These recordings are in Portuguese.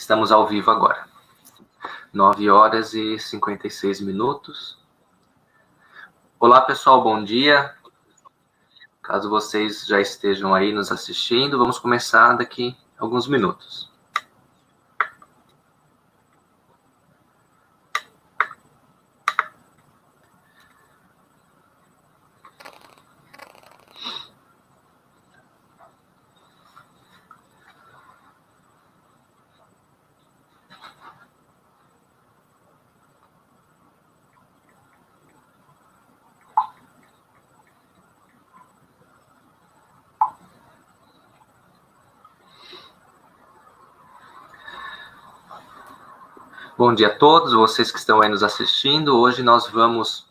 Estamos ao vivo agora. 9h56. Olá, pessoal, bom dia. Caso vocês já estejam aí nos assistindo, vamos começar daqui a alguns minutos. Bom dia a todos, vocês que estão aí nos assistindo. Hoje nós vamos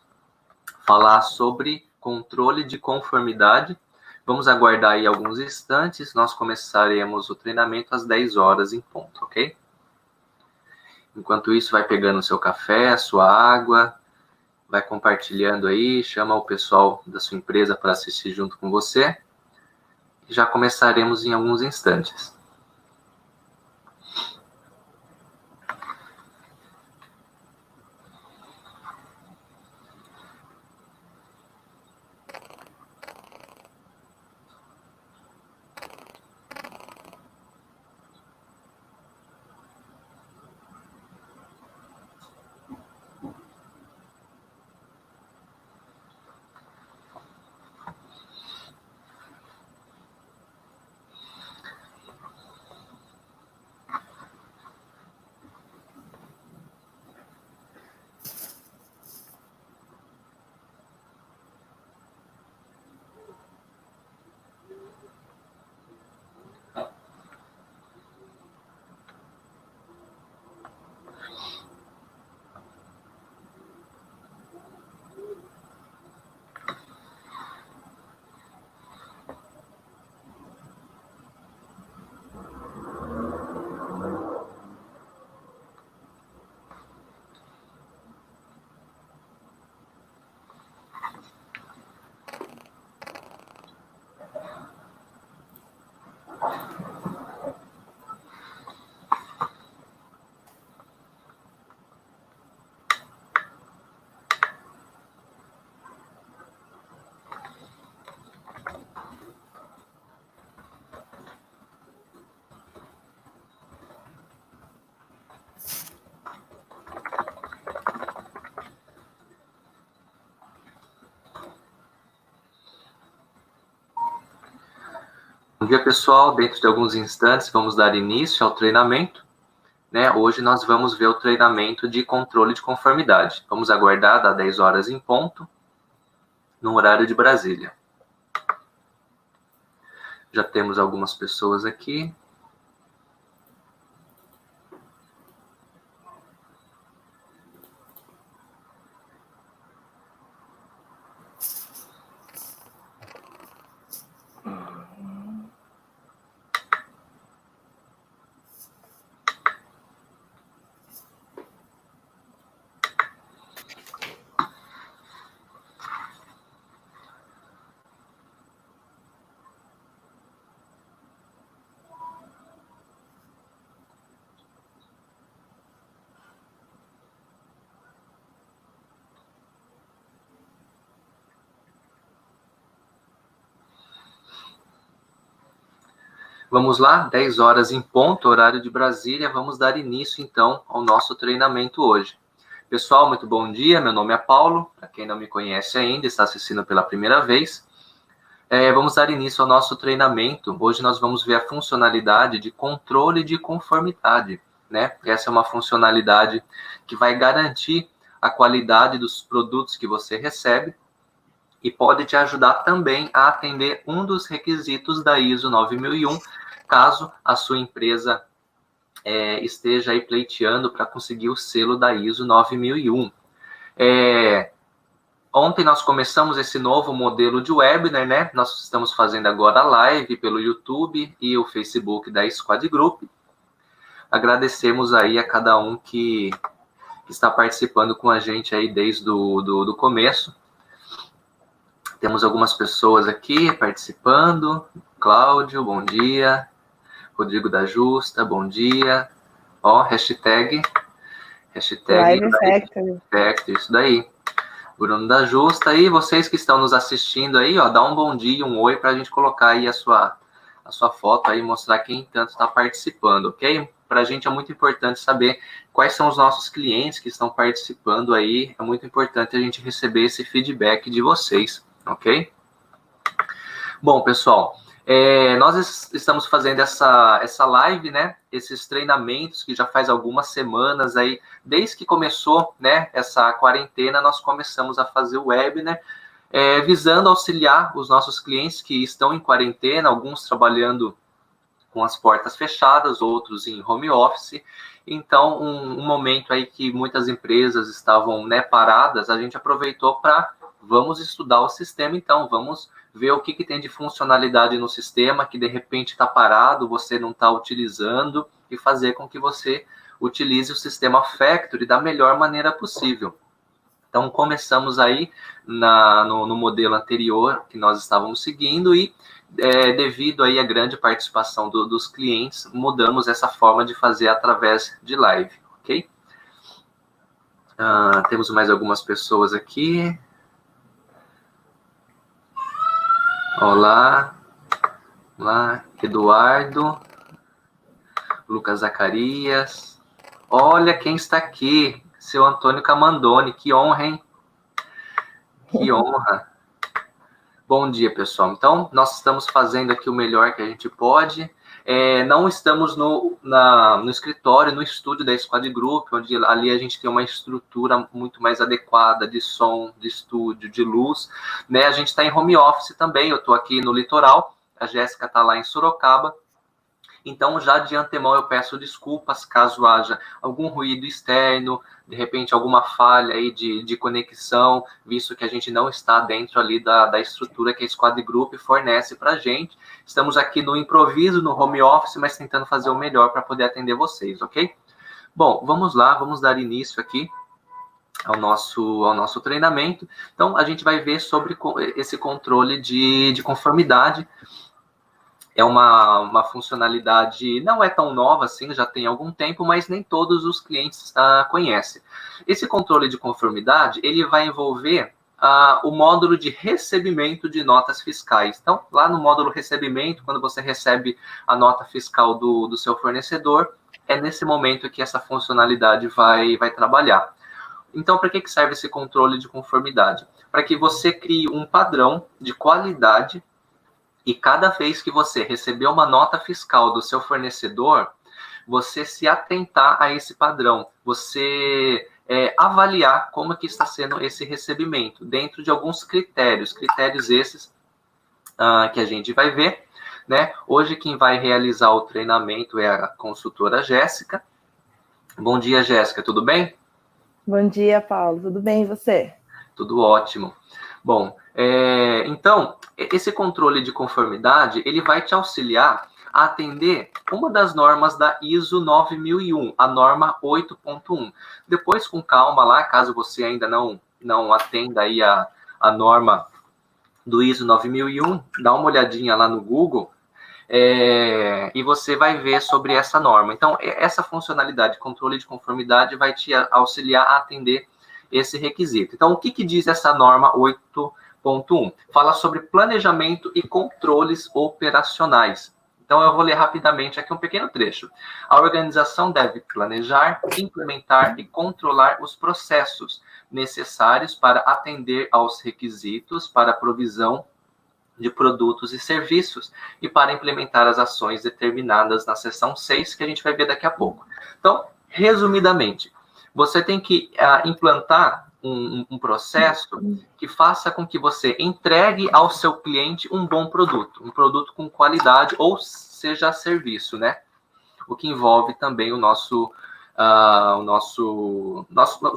falar sobre controle de conformidade. Vamos aguardar aí alguns instantes, nós começaremos o treinamento às 10 horas em ponto, ok? Enquanto isso, vai pegando o seu café, a sua água, vai compartilhando aí, chama o pessoal da sua empresa para assistir junto com você. E já começaremos em alguns instantes. Bom dia, pessoal. Dentro de alguns instantes, vamos dar início ao treinamento. Hoje nós vamos ver o treinamento de controle de conformidade. Vamos aguardar das 10 horas em ponto, no horário de Brasília. Já temos algumas pessoas aqui. Vamos lá, 10 horas em ponto, horário de Brasília. Vamos dar início, então, ao nosso treinamento hoje. Pessoal, muito bom dia. Meu nome é Paulo. Para quem não me conhece ainda, está assistindo pela primeira vez. Vamos dar início ao nosso treinamento. Hoje nós vamos ver a funcionalidade de controle de conformidade. Essa é uma funcionalidade que vai garantir a qualidade dos produtos que você recebe e pode te ajudar também a atender um dos requisitos da ISO 9001, caso a sua empresa esteja aí pleiteando para conseguir o selo da ISO 9001. Ontem nós começamos esse novo modelo de webinar, Nós estamos fazendo agora a live pelo YouTube e o Facebook da Squad Group. Agradecemos aí a cada um que está participando com a gente aí desde do começo. Temos algumas pessoas aqui participando. Cláudio, bom dia. Rodrigo da Justa, bom dia. Ó, hashtag Live Factory. isso daí. Bruno da Justa. E vocês que estão nos assistindo aí, ó, dá um bom dia, um oi para a gente colocar aí a sua foto aí, mostrar quem tanto está participando, ok? Para a gente é muito importante saber quais são os nossos clientes que estão participando aí. É muito importante a gente receber esse feedback de vocês, ok? Bom, pessoal, nós estamos fazendo essa live, né? Esses treinamentos que já faz algumas semanas aí, desde que começou, né? Essa quarentena, nós começamos a fazer o web, né? Visando auxiliar os nossos clientes que estão em quarentena, alguns trabalhando com as portas fechadas, outros em home office. Então, um momento aí que muitas empresas estavam, né, paradas, a gente aproveitou para vamos estudar o sistema, então, vamos ver o que tem de funcionalidade no sistema que de repente está parado, você não está utilizando, e fazer com que você utilize o sistema Factory da melhor maneira possível. Então, começamos aí no modelo anterior que nós estávamos seguindo e, devido aí à grande participação dos clientes, mudamos essa forma de fazer através de live, ok? Temos mais algumas pessoas aqui. Olá, Eduardo, Lucas Zacarias. Olha quem está aqui, seu Antônio Camandoni, que honra, hein? Que honra. Bom dia, pessoal. Então, nós estamos fazendo aqui o melhor que a gente pode. Não estamos no escritório, no estúdio da Squad Group, onde ali a gente tem uma estrutura muito mais adequada de som, de estúdio, de luz, né? A gente está em home office também. Eu estou aqui no litoral, a Jéssica está lá em Sorocaba. Então, já de antemão, eu peço desculpas caso haja algum ruído externo, de repente alguma falha aí de conexão, visto que a gente não está dentro ali da estrutura que a Squad Group fornece para a gente. Estamos aqui no improviso, no home office, mas tentando fazer o melhor para poder atender vocês, ok? Bom, vamos lá, vamos dar início aqui ao nosso treinamento. Então, a gente vai ver sobre esse controle de conformidade. É uma funcionalidade, não é tão nova assim, já tem algum tempo, mas nem todos os clientes conhecem. Esse controle de conformidade, ele vai envolver o módulo de recebimento de notas fiscais. Então, lá no módulo recebimento, quando você recebe a nota fiscal do seu fornecedor, é nesse momento que essa funcionalidade vai trabalhar. Então, para que serve esse controle de conformidade? Para que você crie um padrão de qualidade e cada vez que você receber uma nota fiscal do seu fornecedor, você se atentar a esse padrão, você avaliar como que está sendo esse recebimento, dentro de alguns critérios esses que a gente vai ver, né? Hoje quem vai realizar o treinamento é a consultora Jéssica. Bom dia, Jéssica, tudo bem? Bom dia, Paulo, tudo bem e você? Tudo ótimo. Bom, então, esse controle de conformidade, ele vai te auxiliar a atender uma das normas da ISO 9001, a norma 8.1. Depois, com calma lá, caso você ainda não atenda aí a norma do ISO 9001, dá uma olhadinha lá no Google, e você vai ver sobre essa norma. Então, essa funcionalidade de controle de conformidade vai te auxiliar a atender esse requisito. Então, o que diz essa norma 8.1? Fala sobre planejamento e controles operacionais. Então, eu vou ler rapidamente aqui um pequeno trecho. A organização deve planejar, implementar e controlar os processos necessários para atender aos requisitos para a provisão de produtos e serviços e para implementar as ações determinadas na seção 6, que a gente vai ver daqui a pouco. Então, resumidamente, você tem que implantar um processo que faça com que você entregue ao seu cliente um bom produto, um produto com qualidade, ou seja, serviço, né? O que envolve também os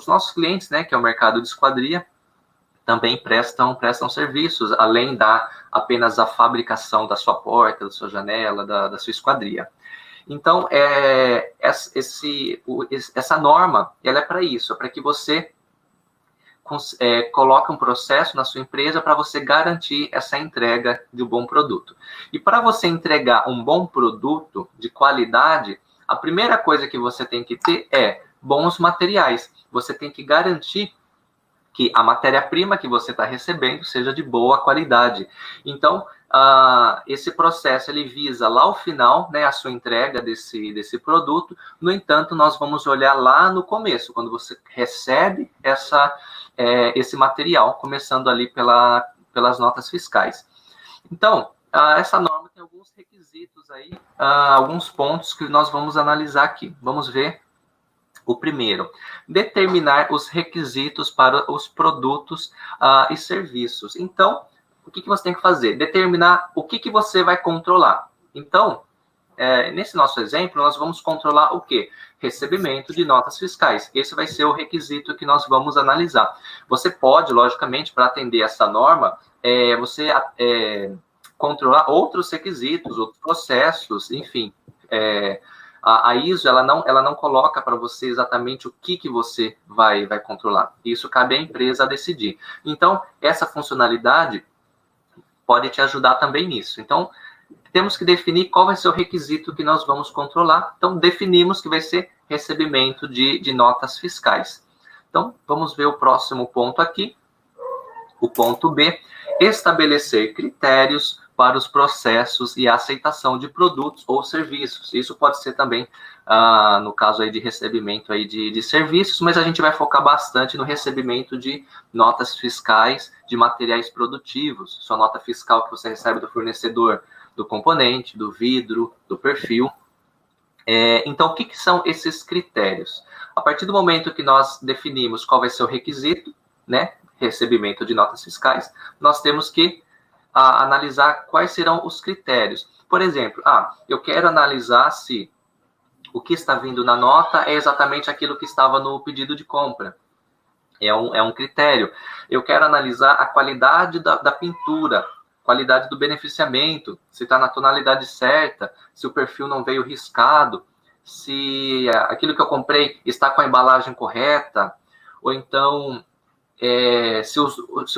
nossos clientes, né? Que é o mercado de esquadria, também prestam serviços, além da apenas a fabricação da sua porta, da sua janela, da sua esquadria. Então, essa norma, ela é para isso, é para que você coloque um processo na sua empresa para você garantir essa entrega de um bom produto. E para você entregar um bom produto de qualidade, A primeira coisa que você tem que ter é bons materiais. Você tem que garantir que a matéria-prima que você está recebendo seja de boa qualidade. Então, esse processo ele visa lá ao final, né, a sua entrega desse produto. No entanto, nós vamos olhar lá no começo, quando você recebe esse material, começando ali pelas notas fiscais. Então, essa norma tem alguns requisitos aí, alguns pontos que nós vamos analisar aqui. Vamos ver. O primeiro, determinar os requisitos para os produtos e serviços. Então, o que você tem que fazer? Determinar o que você vai controlar. Então, nesse nosso exemplo, nós vamos controlar o quê? Recebimento de notas fiscais. Esse vai ser o requisito que nós vamos analisar. Você pode, logicamente, para atender essa norma, você controlar outros requisitos, outros processos, enfim. A ISO, ela não coloca para você exatamente o que você vai controlar. Isso cabe à empresa a decidir. Então, essa funcionalidade pode te ajudar também nisso. Então, temos que definir qual vai ser o requisito que nós vamos controlar. Então, definimos que vai ser recebimento de notas fiscais. Então, vamos ver o próximo ponto aqui. O ponto B, estabelecer critérios para os processos e a aceitação de produtos ou serviços. Isso pode ser também, no caso aí de recebimento aí de serviços, mas a gente vai focar bastante no recebimento de notas fiscais de materiais produtivos. Sua nota fiscal que você recebe do fornecedor do componente, do vidro, do perfil. Então, o que são esses critérios? A partir do momento que nós definimos qual vai ser o requisito, né, recebimento de notas fiscais, nós temos que analisar quais serão os critérios. Por exemplo, eu quero analisar se o que está vindo na nota é exatamente aquilo que estava no pedido de compra. É um critério. Eu quero analisar a qualidade da pintura, qualidade do beneficiamento, se está na tonalidade certa, se o perfil não veio riscado, se aquilo que eu comprei está com a embalagem correta, ou então se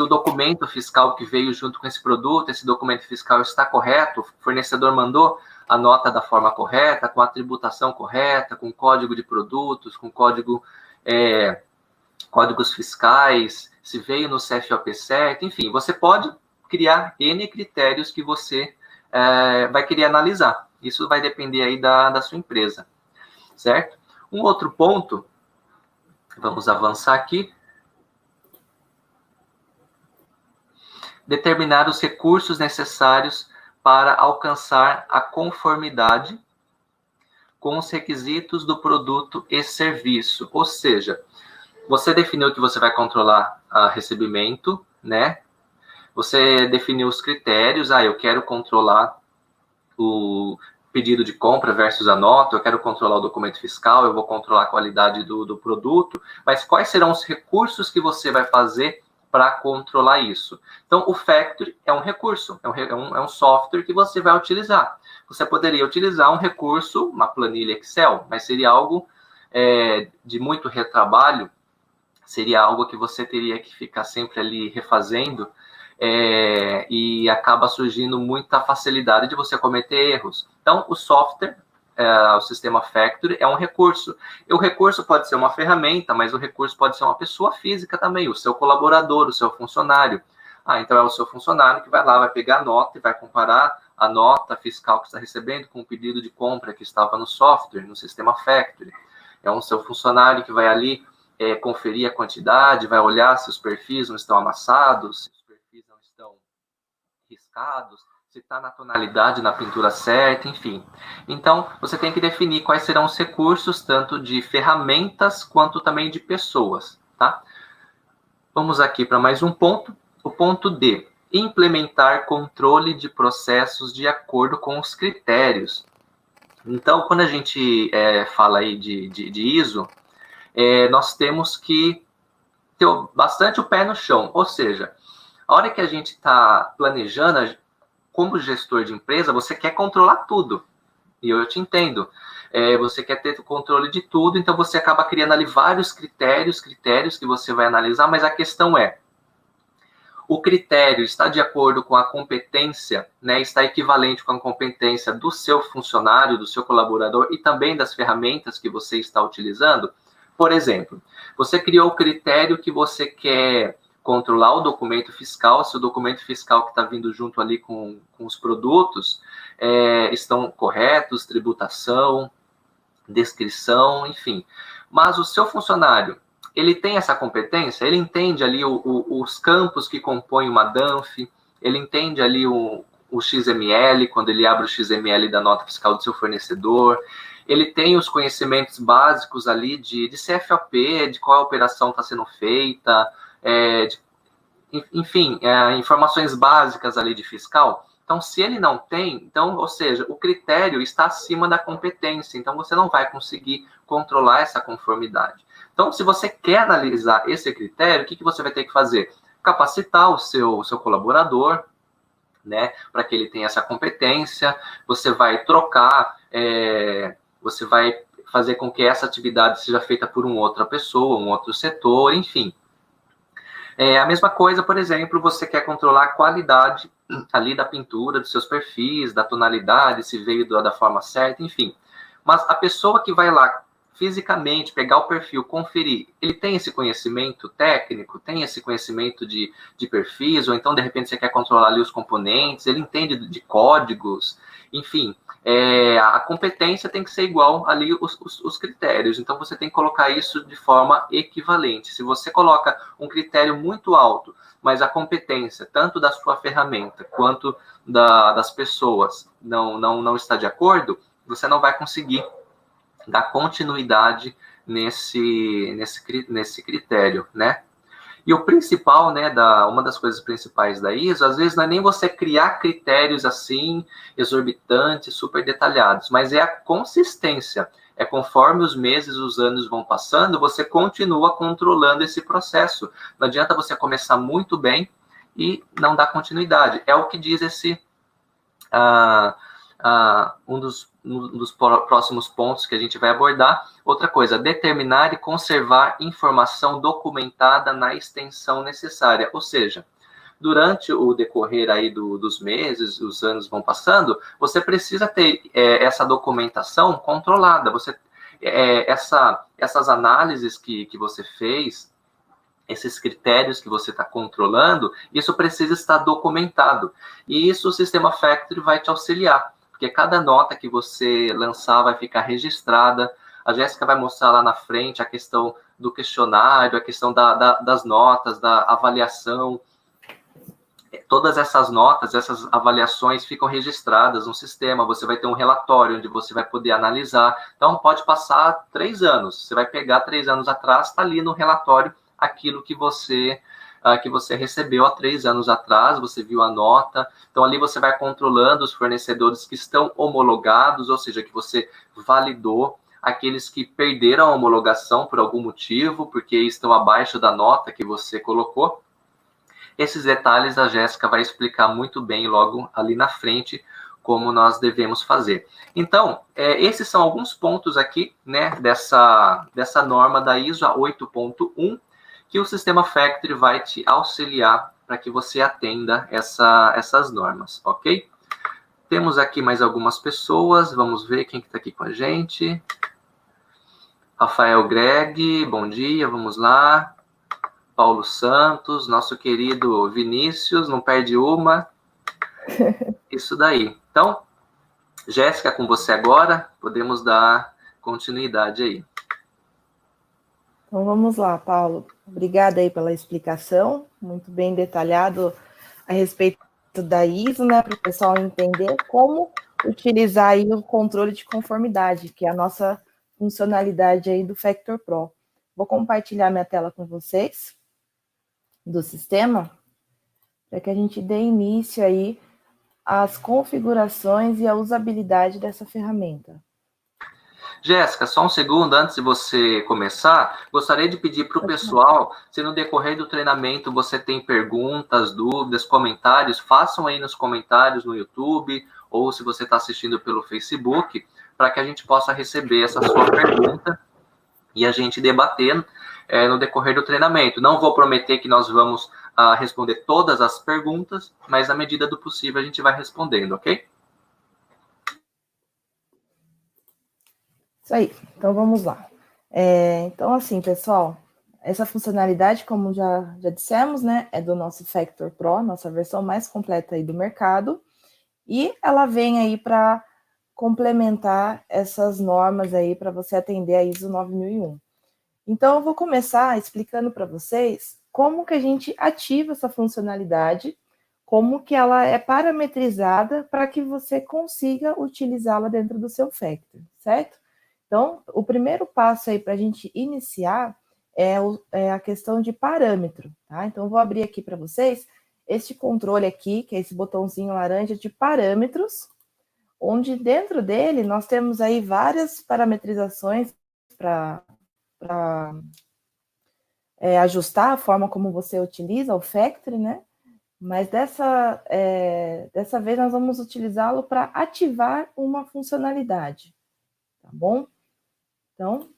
o documento fiscal que veio junto com esse produto, esse documento fiscal está correto, o fornecedor mandou a nota da forma correta, com a tributação correta, com código de produtos, com códigos fiscais, se veio no CFOP certo, enfim, você pode criar N critérios que você vai querer analisar. Isso vai depender aí da sua empresa, certo? Um outro ponto, vamos avançar aqui, determinar os recursos necessários para alcançar a conformidade com os requisitos do produto e serviço. Ou seja, você definiu que você vai controlar recebimento, né? Você definiu os critérios. Eu quero controlar o pedido de compra versus a nota, eu quero controlar o documento fiscal, eu vou controlar a qualidade do produto, mas quais serão os recursos que você vai fazer para controlar isso? Então, o Factory é um recurso, é um software que você vai utilizar. Você poderia utilizar um recurso, uma planilha Excel, mas seria algo de muito retrabalho, seria algo que você teria que ficar sempre ali refazendo, e acaba surgindo muita facilidade de você cometer erros. Então, o software, o sistema Factory, é um recurso. E o recurso pode ser uma ferramenta, mas o recurso pode ser uma pessoa física também, o seu colaborador, o seu funcionário. Então é o seu funcionário que vai lá, vai pegar a nota e vai comparar a nota fiscal que está recebendo com o pedido de compra que estava no software, no sistema Factory. É o seu funcionário que vai ali conferir a quantidade, vai olhar se os perfis não estão amassados, se os perfis não estão riscados, se está na tonalidade, na pintura certa, enfim. Então, você tem que definir quais serão os recursos, tanto de ferramentas, quanto também de pessoas, tá? Vamos aqui para mais um ponto. O ponto D, implementar controle de processos de acordo com os critérios. Então, quando a gente fala aí de ISO, nós temos que ter bastante o pé no chão, ou seja, a hora que a gente está planejando, como gestor de empresa, você quer controlar tudo. E eu te entendo. Você quer ter o controle de tudo, então você acaba criando ali vários critérios que você vai analisar, mas a questão é, o critério está de acordo com a competência, né, está equivalente com a competência do seu funcionário, do seu colaborador e também das ferramentas que você está utilizando. Por exemplo, você criou o critério que você quer controlar o documento fiscal, se o documento fiscal que está vindo junto ali com os produtos estão corretos, tributação, descrição, enfim. Mas o seu funcionário, ele tem essa competência? Ele entende ali os campos que compõem uma DANF, ele entende ali o XML, quando ele abre o XML da nota fiscal do seu fornecedor, ele tem os conhecimentos básicos ali de CFOP, de qual a operação está sendo feita, enfim, informações básicas ali de fiscal. Então, se ele não tem, então, ou seja, o critério está acima da competência, então você não vai conseguir controlar essa conformidade. Então, se você quer analisar esse critério, o que você vai ter que fazer? Capacitar o seu colaborador, né, para que ele tenha essa competência, você vai trocar, você vai fazer com que essa atividade seja feita por uma outra pessoa, um outro setor, enfim. A mesma coisa, por exemplo, você quer controlar a qualidade ali da pintura, dos seus perfis, da tonalidade, se veio da forma certa, enfim. Mas a pessoa que vai lá fisicamente pegar o perfil, conferir, ele tem esse conhecimento técnico, tem esse conhecimento de perfis, ou então, de repente, você quer controlar ali os componentes, ele entende de códigos, enfim. A competência tem que ser igual ali os critérios, então você tem que colocar isso de forma equivalente. Se você coloca um critério muito alto, mas a competência, tanto da sua ferramenta quanto das pessoas, não está de acordo, você não vai conseguir dar continuidade nesse critério, né? E o principal, né, uma das coisas principais da ISO, às vezes não é nem você criar critérios assim, exorbitantes, super detalhados, mas é a consistência. É conforme os meses, os anos vão passando, você continua controlando esse processo. Não adianta você começar muito bem e não dar continuidade. É o que diz um dos próximos pontos que a gente vai abordar. Outra coisa, determinar e conservar informação documentada na extensão necessária. Ou seja, durante o decorrer aí dos meses, os anos vão passando, você precisa ter essa documentação controlada. Essas análises que você fez, esses critérios que você está controlando, isso precisa estar documentado. E isso o Sistema Factory vai te auxiliar, porque cada nota que você lançar vai ficar registrada. A Jéssica vai mostrar lá na frente a questão do questionário, a questão das notas, da avaliação. Todas essas notas, essas avaliações ficam registradas no sistema. Você vai ter um relatório onde você vai poder analisar. Então, pode passar 3 anos. Você vai pegar 3 anos atrás, está ali no relatório aquilo que você recebeu há 3 anos atrás, você viu a nota. Então, ali você vai controlando os fornecedores que estão homologados, ou seja, que você validou, aqueles que perderam a homologação por algum motivo, porque estão abaixo da nota que você colocou. Esses detalhes a Jéssica vai explicar muito bem logo ali na frente, como nós devemos fazer. Então, esses são alguns pontos aqui, né, dessa norma da ISO 8.1, que o Sistema Factory vai te auxiliar para que você atenda essas normas, ok? Temos aqui mais algumas pessoas, vamos ver quem está aqui com a gente. Rafael Greg, bom dia, vamos lá. Paulo Santos, nosso querido Vinícius, não perde uma. Isso daí. Então, Jéssica, com você agora, podemos dar continuidade aí. Então, vamos lá, Paulo. Obrigada aí pela explicação, muito bem detalhado a respeito da ISO, né, para o pessoal entender como utilizar aí o controle de conformidade, que é a nossa funcionalidade aí do Factor Pro. Vou compartilhar minha tela com vocês, do sistema, para que a gente dê início aí às configurações e à usabilidade dessa ferramenta. Jéssica, só um segundo antes de você começar, gostaria de pedir para o pessoal, se no decorrer do treinamento você tem perguntas, dúvidas, comentários, façam aí nos comentários no YouTube, ou se você está assistindo pelo Facebook, para que a gente possa receber essa sua pergunta e a gente debater no decorrer do treinamento. Não vou prometer que nós vamos responder todas as perguntas, mas na medida do possível a gente vai respondendo, ok? Isso aí, então vamos lá. Então, assim, pessoal, essa funcionalidade, como já dissemos, né, é do nosso Factor Pro, nossa versão mais completa aí do mercado, e ela vem aí para complementar essas normas aí para você atender a ISO 9001. Então, eu vou começar explicando para vocês como que a gente ativa essa funcionalidade, como que ela é parametrizada para que você consiga utilizá-la dentro do seu Factor, certo? Então, o primeiro passo aí para a gente iniciar é a questão de parâmetro, tá? Então, eu vou abrir aqui para vocês este controle aqui, que é esse botãozinho laranja de parâmetros, onde dentro dele nós temos aí várias parametrizações para ajustar a forma como você utiliza o Factory, né? Mas dessa vez nós vamos utilizá-lo para ativar uma funcionalidade, tá bom? Então,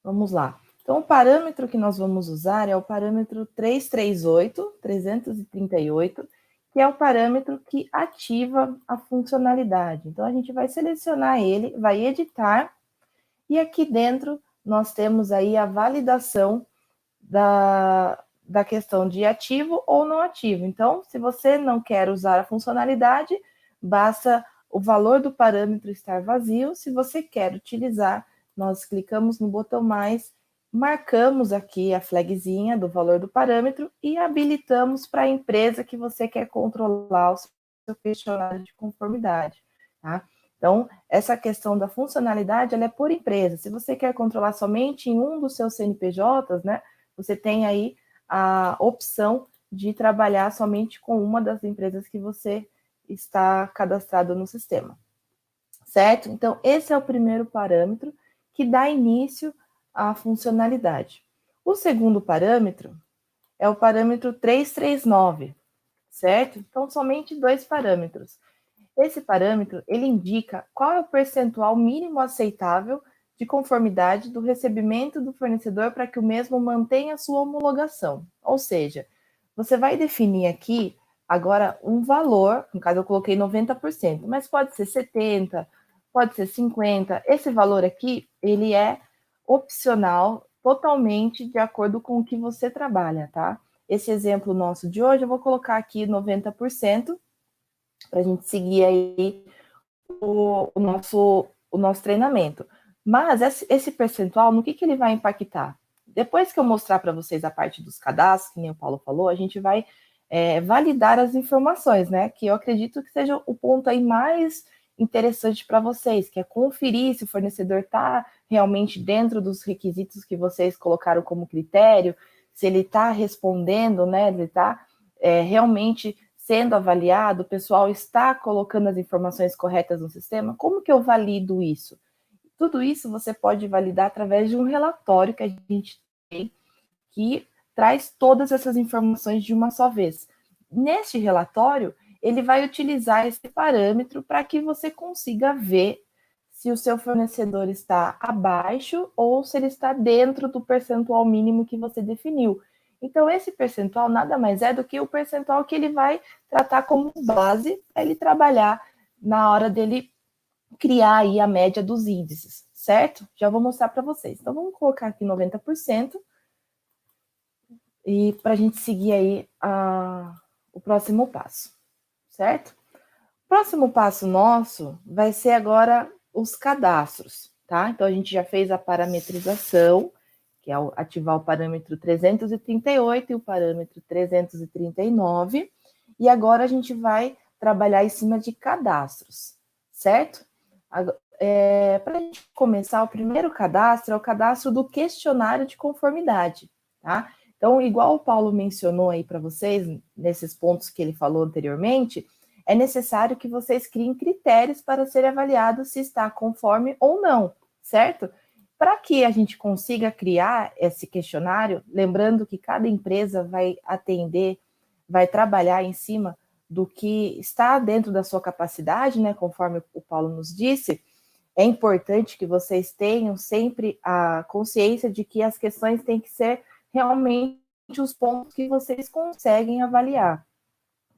vamos lá. Então, o parâmetro que nós vamos usar é o parâmetro 338, que é o parâmetro que ativa a funcionalidade. Então, a gente vai selecionar ele, vai editar, e aqui dentro nós temos aí a validação da questão de ativo ou não ativo. Então, se você não quer usar a funcionalidade, basta o valor do parâmetro estar vazio. Se você quer utilizar, nós clicamos no botão mais, marcamos aqui a flagzinha do valor do parâmetro e habilitamos para a empresa que você quer controlar o seu questionário de conformidade, tá? Então, essa questão da funcionalidade, ela é por empresa. Se você quer controlar somente em um dos seus CNPJs, né, você tem aí a opção de trabalhar somente com uma das empresas que você está cadastrado no sistema, certo? Então, esse é o primeiro parâmetro que dá início à funcionalidade. O segundo parâmetro é o parâmetro 339, certo? Então, somente 2 parâmetros. Esse parâmetro, ele indica qual é o percentual mínimo aceitável de conformidade do recebimento do fornecedor para que o mesmo mantenha sua homologação. Ou seja, você vai definir aqui agora um valor, no caso eu coloquei 90%, mas pode ser 70%, pode ser 50%. Esse valor aqui, ele é opcional, totalmente de acordo com o que você trabalha, tá? Esse exemplo nosso de hoje, eu vou colocar aqui 90%, para a gente seguir aí o nosso treinamento. Mas esse percentual, no que ele vai impactar? Depois que eu mostrar para vocês a parte dos cadastros, que nem o Paulo falou, a gente vai validar as informações, né? Que eu acredito que seja o ponto aí mais interessante para vocês, que é conferir se o fornecedor está realmente dentro dos requisitos que vocês colocaram como critério, se ele está respondendo, né? Ele está realmente sendo avaliado, o pessoal está colocando as informações corretas no sistema. Como que eu valido isso? Tudo isso você pode validar através de um relatório que a gente tem, que traz todas essas informações de uma só vez. Neste relatório, ele vai utilizar esse parâmetro para que você consiga ver se o seu fornecedor está abaixo ou se ele está dentro do percentual mínimo que você definiu. Então, esse percentual nada mais é do que o percentual que ele vai tratar como base para ele trabalhar na hora dele criar aí a média dos índices, certo? Já vou mostrar para vocês. Então, vamos colocar aqui 90%. E para a gente seguir aí o próximo passo, certo? O próximo passo nosso vai ser agora os cadastros, tá? Então, a gente já fez a parametrização, que é ativar o parâmetro 338 e o parâmetro 339, e agora a gente vai trabalhar em cima de cadastros, certo? Para a gente começar, o primeiro cadastro é o cadastro do questionário de conformidade, tá? Então, igual o Paulo mencionou aí para vocês, nesses pontos que ele falou anteriormente, é necessário que vocês criem critérios para ser avaliado se está conforme ou não, certo? Para que a gente consiga criar esse questionário, lembrando que cada empresa vai atender, vai trabalhar em cima do que está dentro da sua capacidade, né? Conforme o Paulo nos disse, é importante que vocês tenham sempre a consciência de que as questões têm que ser realmente os pontos que vocês conseguem avaliar,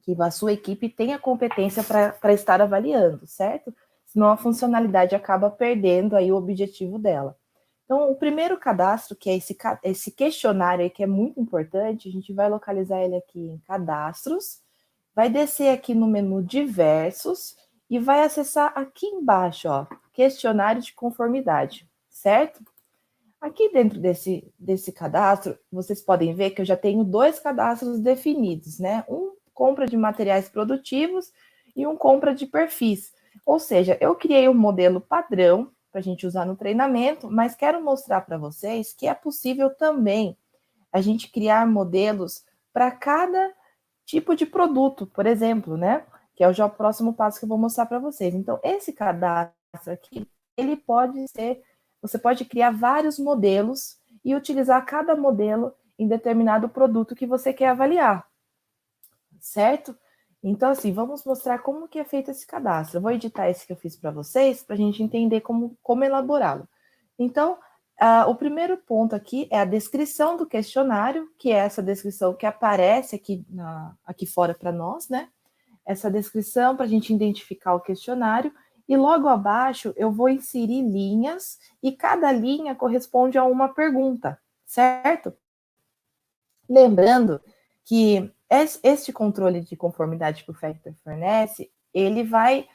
que a sua equipe tenha competência para estar avaliando, certo? Senão a funcionalidade acaba perdendo aí o objetivo dela. Então, o primeiro cadastro, que é esse questionário aí, que é muito importante, a gente vai localizar ele aqui em cadastros, vai descer aqui no menu diversos e vai acessar aqui embaixo, ó, questionário de conformidade, certo? Aqui dentro desse cadastro, vocês podem ver que eu já tenho 2 cadastros definidos, né? Um compra de materiais produtivos e um compra de perfis. Ou seja, eu criei um modelo padrão para a gente usar no treinamento, mas quero mostrar para vocês que é possível também a gente criar modelos para cada tipo de produto, por exemplo, né? Que é o próximo passo que eu vou mostrar para vocês. Então, esse cadastro aqui, ele pode ser, você pode criar vários modelos e utilizar cada modelo em determinado produto que você quer avaliar, certo? Então, assim, vamos mostrar como que é feito esse cadastro. Eu vou editar esse que eu fiz para vocês, para a gente entender como elaborá-lo. Então, o primeiro ponto aqui é a descrição do questionário, que é essa descrição que aparece aqui fora para nós, né? Essa descrição para a gente identificar o questionário. E logo abaixo eu vou inserir linhas e cada linha corresponde a uma pergunta, certo? Lembrando que este controle de conformidade que o Factor fornece, ele vai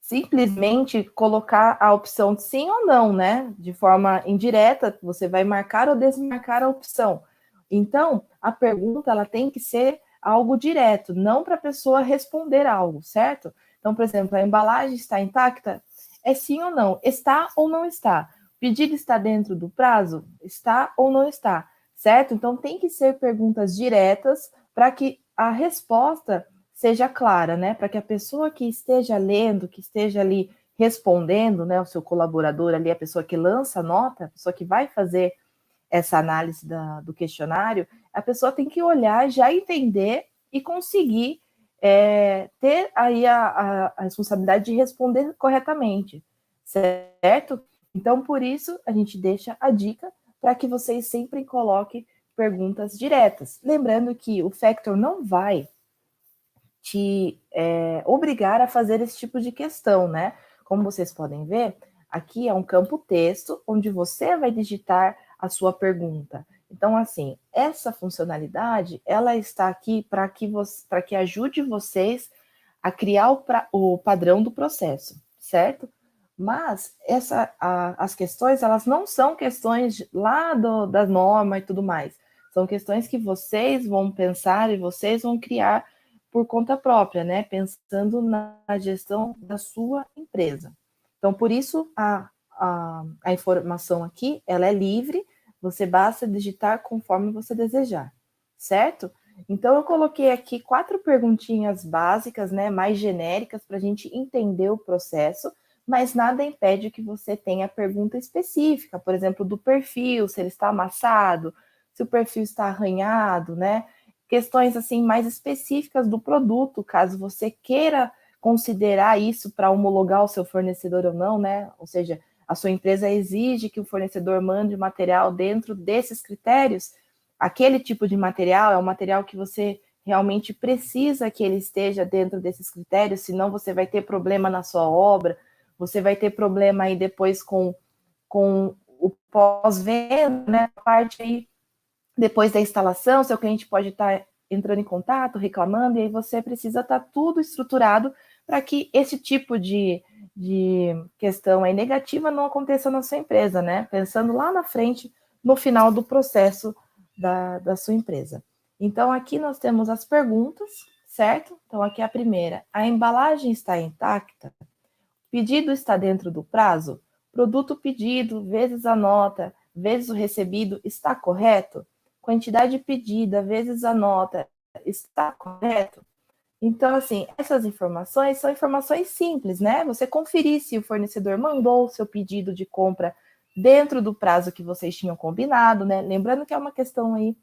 simplesmente colocar a opção de sim ou não, né? De forma indireta, você vai marcar ou desmarcar a opção. Então, a pergunta ela tem que ser algo direto, não para a pessoa responder algo, certo? Então, por exemplo, a embalagem está intacta? É sim ou não? Está ou não está? O pedido está dentro do prazo? Está ou não está? Certo? Então, tem que ser perguntas diretas para que a resposta seja clara, né? Para que a pessoa que esteja lendo, que esteja ali respondendo, né? O seu colaborador ali, a pessoa que lança a nota, a pessoa que vai fazer essa análise do questionário, a pessoa tem que olhar, já entender e conseguir ter aí a responsabilidade de responder corretamente, certo? Então, por isso, a gente deixa a dica para que vocês sempre coloquem perguntas diretas. Lembrando que o Factor não vai te obrigar a fazer esse tipo de questão, né? Como vocês podem ver, aqui é um campo texto onde você vai digitar a sua pergunta. Então, assim, essa funcionalidade, ela está aqui para que ajude vocês a criar o padrão do processo, certo? Mas as questões, elas não são questões lá da norma e tudo mais. São questões que vocês vão pensar e vocês vão criar por conta própria, né? Pensando na gestão da sua empresa. Então, por isso, a informação aqui, ela é livre, você basta digitar conforme você desejar, certo? Então, eu coloquei aqui 4 perguntinhas básicas, né, mais genéricas, para a gente entender o processo, mas nada impede que você tenha pergunta específica, por exemplo, do perfil, se ele está amassado, se o perfil está arranhado, né? Questões assim mais específicas do produto, caso você queira considerar isso para homologar o seu fornecedor ou não, né? Ou seja, a sua empresa exige que o fornecedor mande material dentro desses critérios. Aquele tipo de material é um material que você realmente precisa que ele esteja dentro desses critérios, senão você vai ter problema na sua obra, você vai ter problema aí depois com o pós-venda, né? A parte aí depois da instalação, seu cliente pode estar entrando em contato, reclamando, e aí você precisa estar tudo estruturado para que esse tipo de questão aí negativa não aconteça na sua empresa, né? Pensando lá na frente, no final do processo da sua empresa. Então, aqui nós temos as perguntas, certo? Então, aqui é a primeira. A embalagem está intacta? Pedido está dentro do prazo? Produto pedido vezes a nota vezes o recebido está correto? Quantidade pedida vezes a nota está correto? Então, assim, essas informações são informações simples, né? Você conferir se o fornecedor mandou o seu pedido de compra dentro do prazo que vocês tinham combinado, né? Lembrando que é uma questão aí,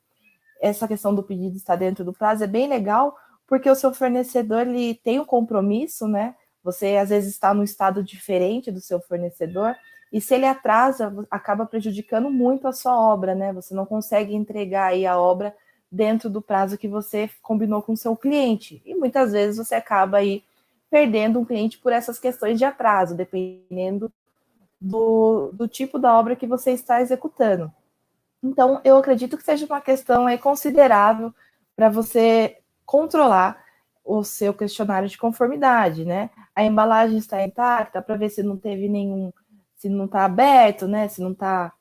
essa questão do pedido estar dentro do prazo é bem legal, porque o seu fornecedor ele tem um compromisso, né? Você às vezes está num estado diferente do seu fornecedor, e se ele atrasa, acaba prejudicando muito a sua obra, né? Você não consegue entregar aí a obra dentro do prazo que você combinou com o seu cliente. E muitas vezes você acaba aí perdendo um cliente por essas questões de atraso, dependendo do tipo da obra que você está executando. Então, eu acredito que seja uma questão aí considerável para você controlar o seu questionário de conformidade, né? A embalagem está intacta para ver se não teve nenhum, se não está aberto, né? Se não está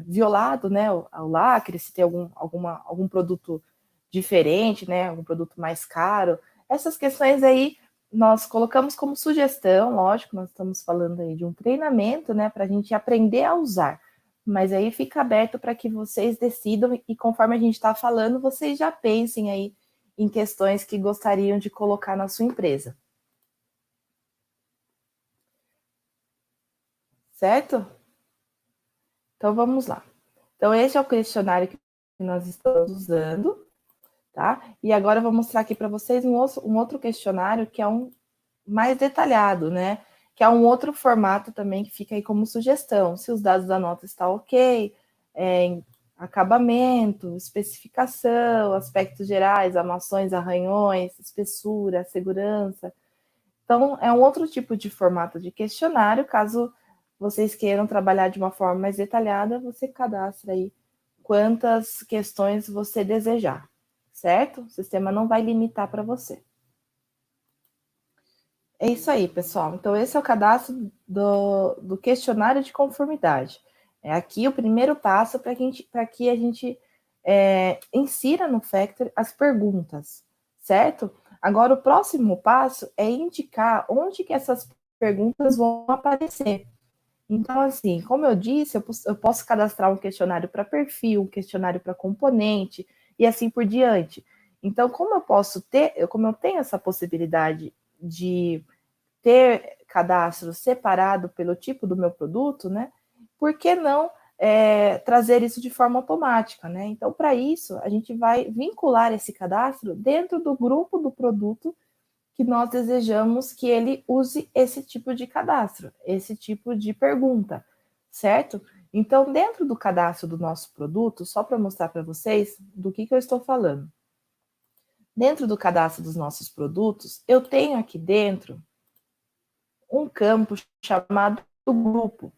violado, né? O lacre, se tem algum produto diferente, né? Algum produto mais caro. Essas questões aí nós colocamos como sugestão, lógico, nós estamos falando aí de um treinamento, né? Para a gente aprender a usar. Mas aí fica aberto para que vocês decidam e conforme a gente está falando, vocês já pensem aí em questões que gostariam de colocar na sua empresa. Certo? Então, vamos lá. Então, esse é o questionário que nós estamos usando, tá? E agora eu vou mostrar aqui para vocês um outro questionário que é um mais detalhado, né? Que é um outro formato também que fica aí como sugestão. Se os dados da nota estão ok, acabamento, especificação, aspectos gerais, armações, arranhões, espessura, segurança. Então, é um outro tipo de formato de questionário. Caso vocês queiram trabalhar de uma forma mais detalhada, você cadastra aí quantas questões você desejar, certo? O sistema não vai limitar para você. É isso aí, pessoal. Então, esse é o cadastro do questionário de conformidade. É aqui o primeiro passo para que a gente insira no Factory as perguntas, certo? Agora, o próximo passo é indicar onde que essas perguntas vão aparecer. Então, assim, como eu disse, eu posso cadastrar um questionário para perfil, um questionário para componente e assim por diante. Então, como eu tenho essa possibilidade de ter cadastro separado pelo tipo do meu produto, né? Por que não trazer isso de forma automática, né? Então, para isso, a gente vai vincular esse cadastro dentro do grupo do produto que nós desejamos que ele use esse tipo de cadastro, esse tipo de pergunta, certo? Então, dentro do cadastro do nosso produto, só para mostrar para vocês do que eu estou falando. Dentro do cadastro dos nossos produtos, eu tenho aqui dentro um campo chamado grupo,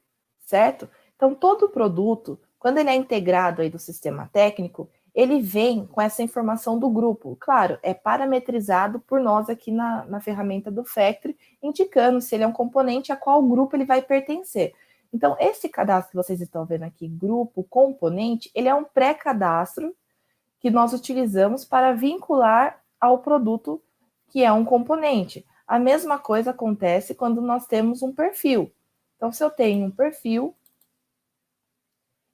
certo? Então, todo produto, quando ele é integrado aí do sistema técnico, ele vem com essa informação do grupo. Claro, é parametrizado por nós aqui na ferramenta do Factory, indicando se ele é um componente a qual grupo ele vai pertencer. Então, esse cadastro que vocês estão vendo aqui, grupo, componente, ele é um pré-cadastro que nós utilizamos para vincular ao produto que é um componente. A mesma coisa acontece quando nós temos um perfil. Então, se eu tenho um perfil,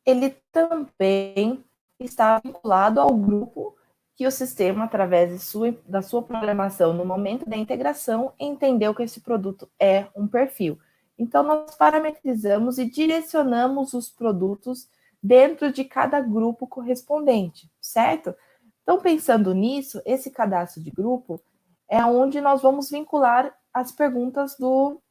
ele também está vinculado ao grupo que o sistema, através da sua programação no momento da integração, entendeu que esse produto é um perfil. Então, nós parametrizamos e direcionamos os produtos dentro de cada grupo correspondente, certo? Então, pensando nisso, esse cadastro de grupo é onde nós vamos vincular as perguntas do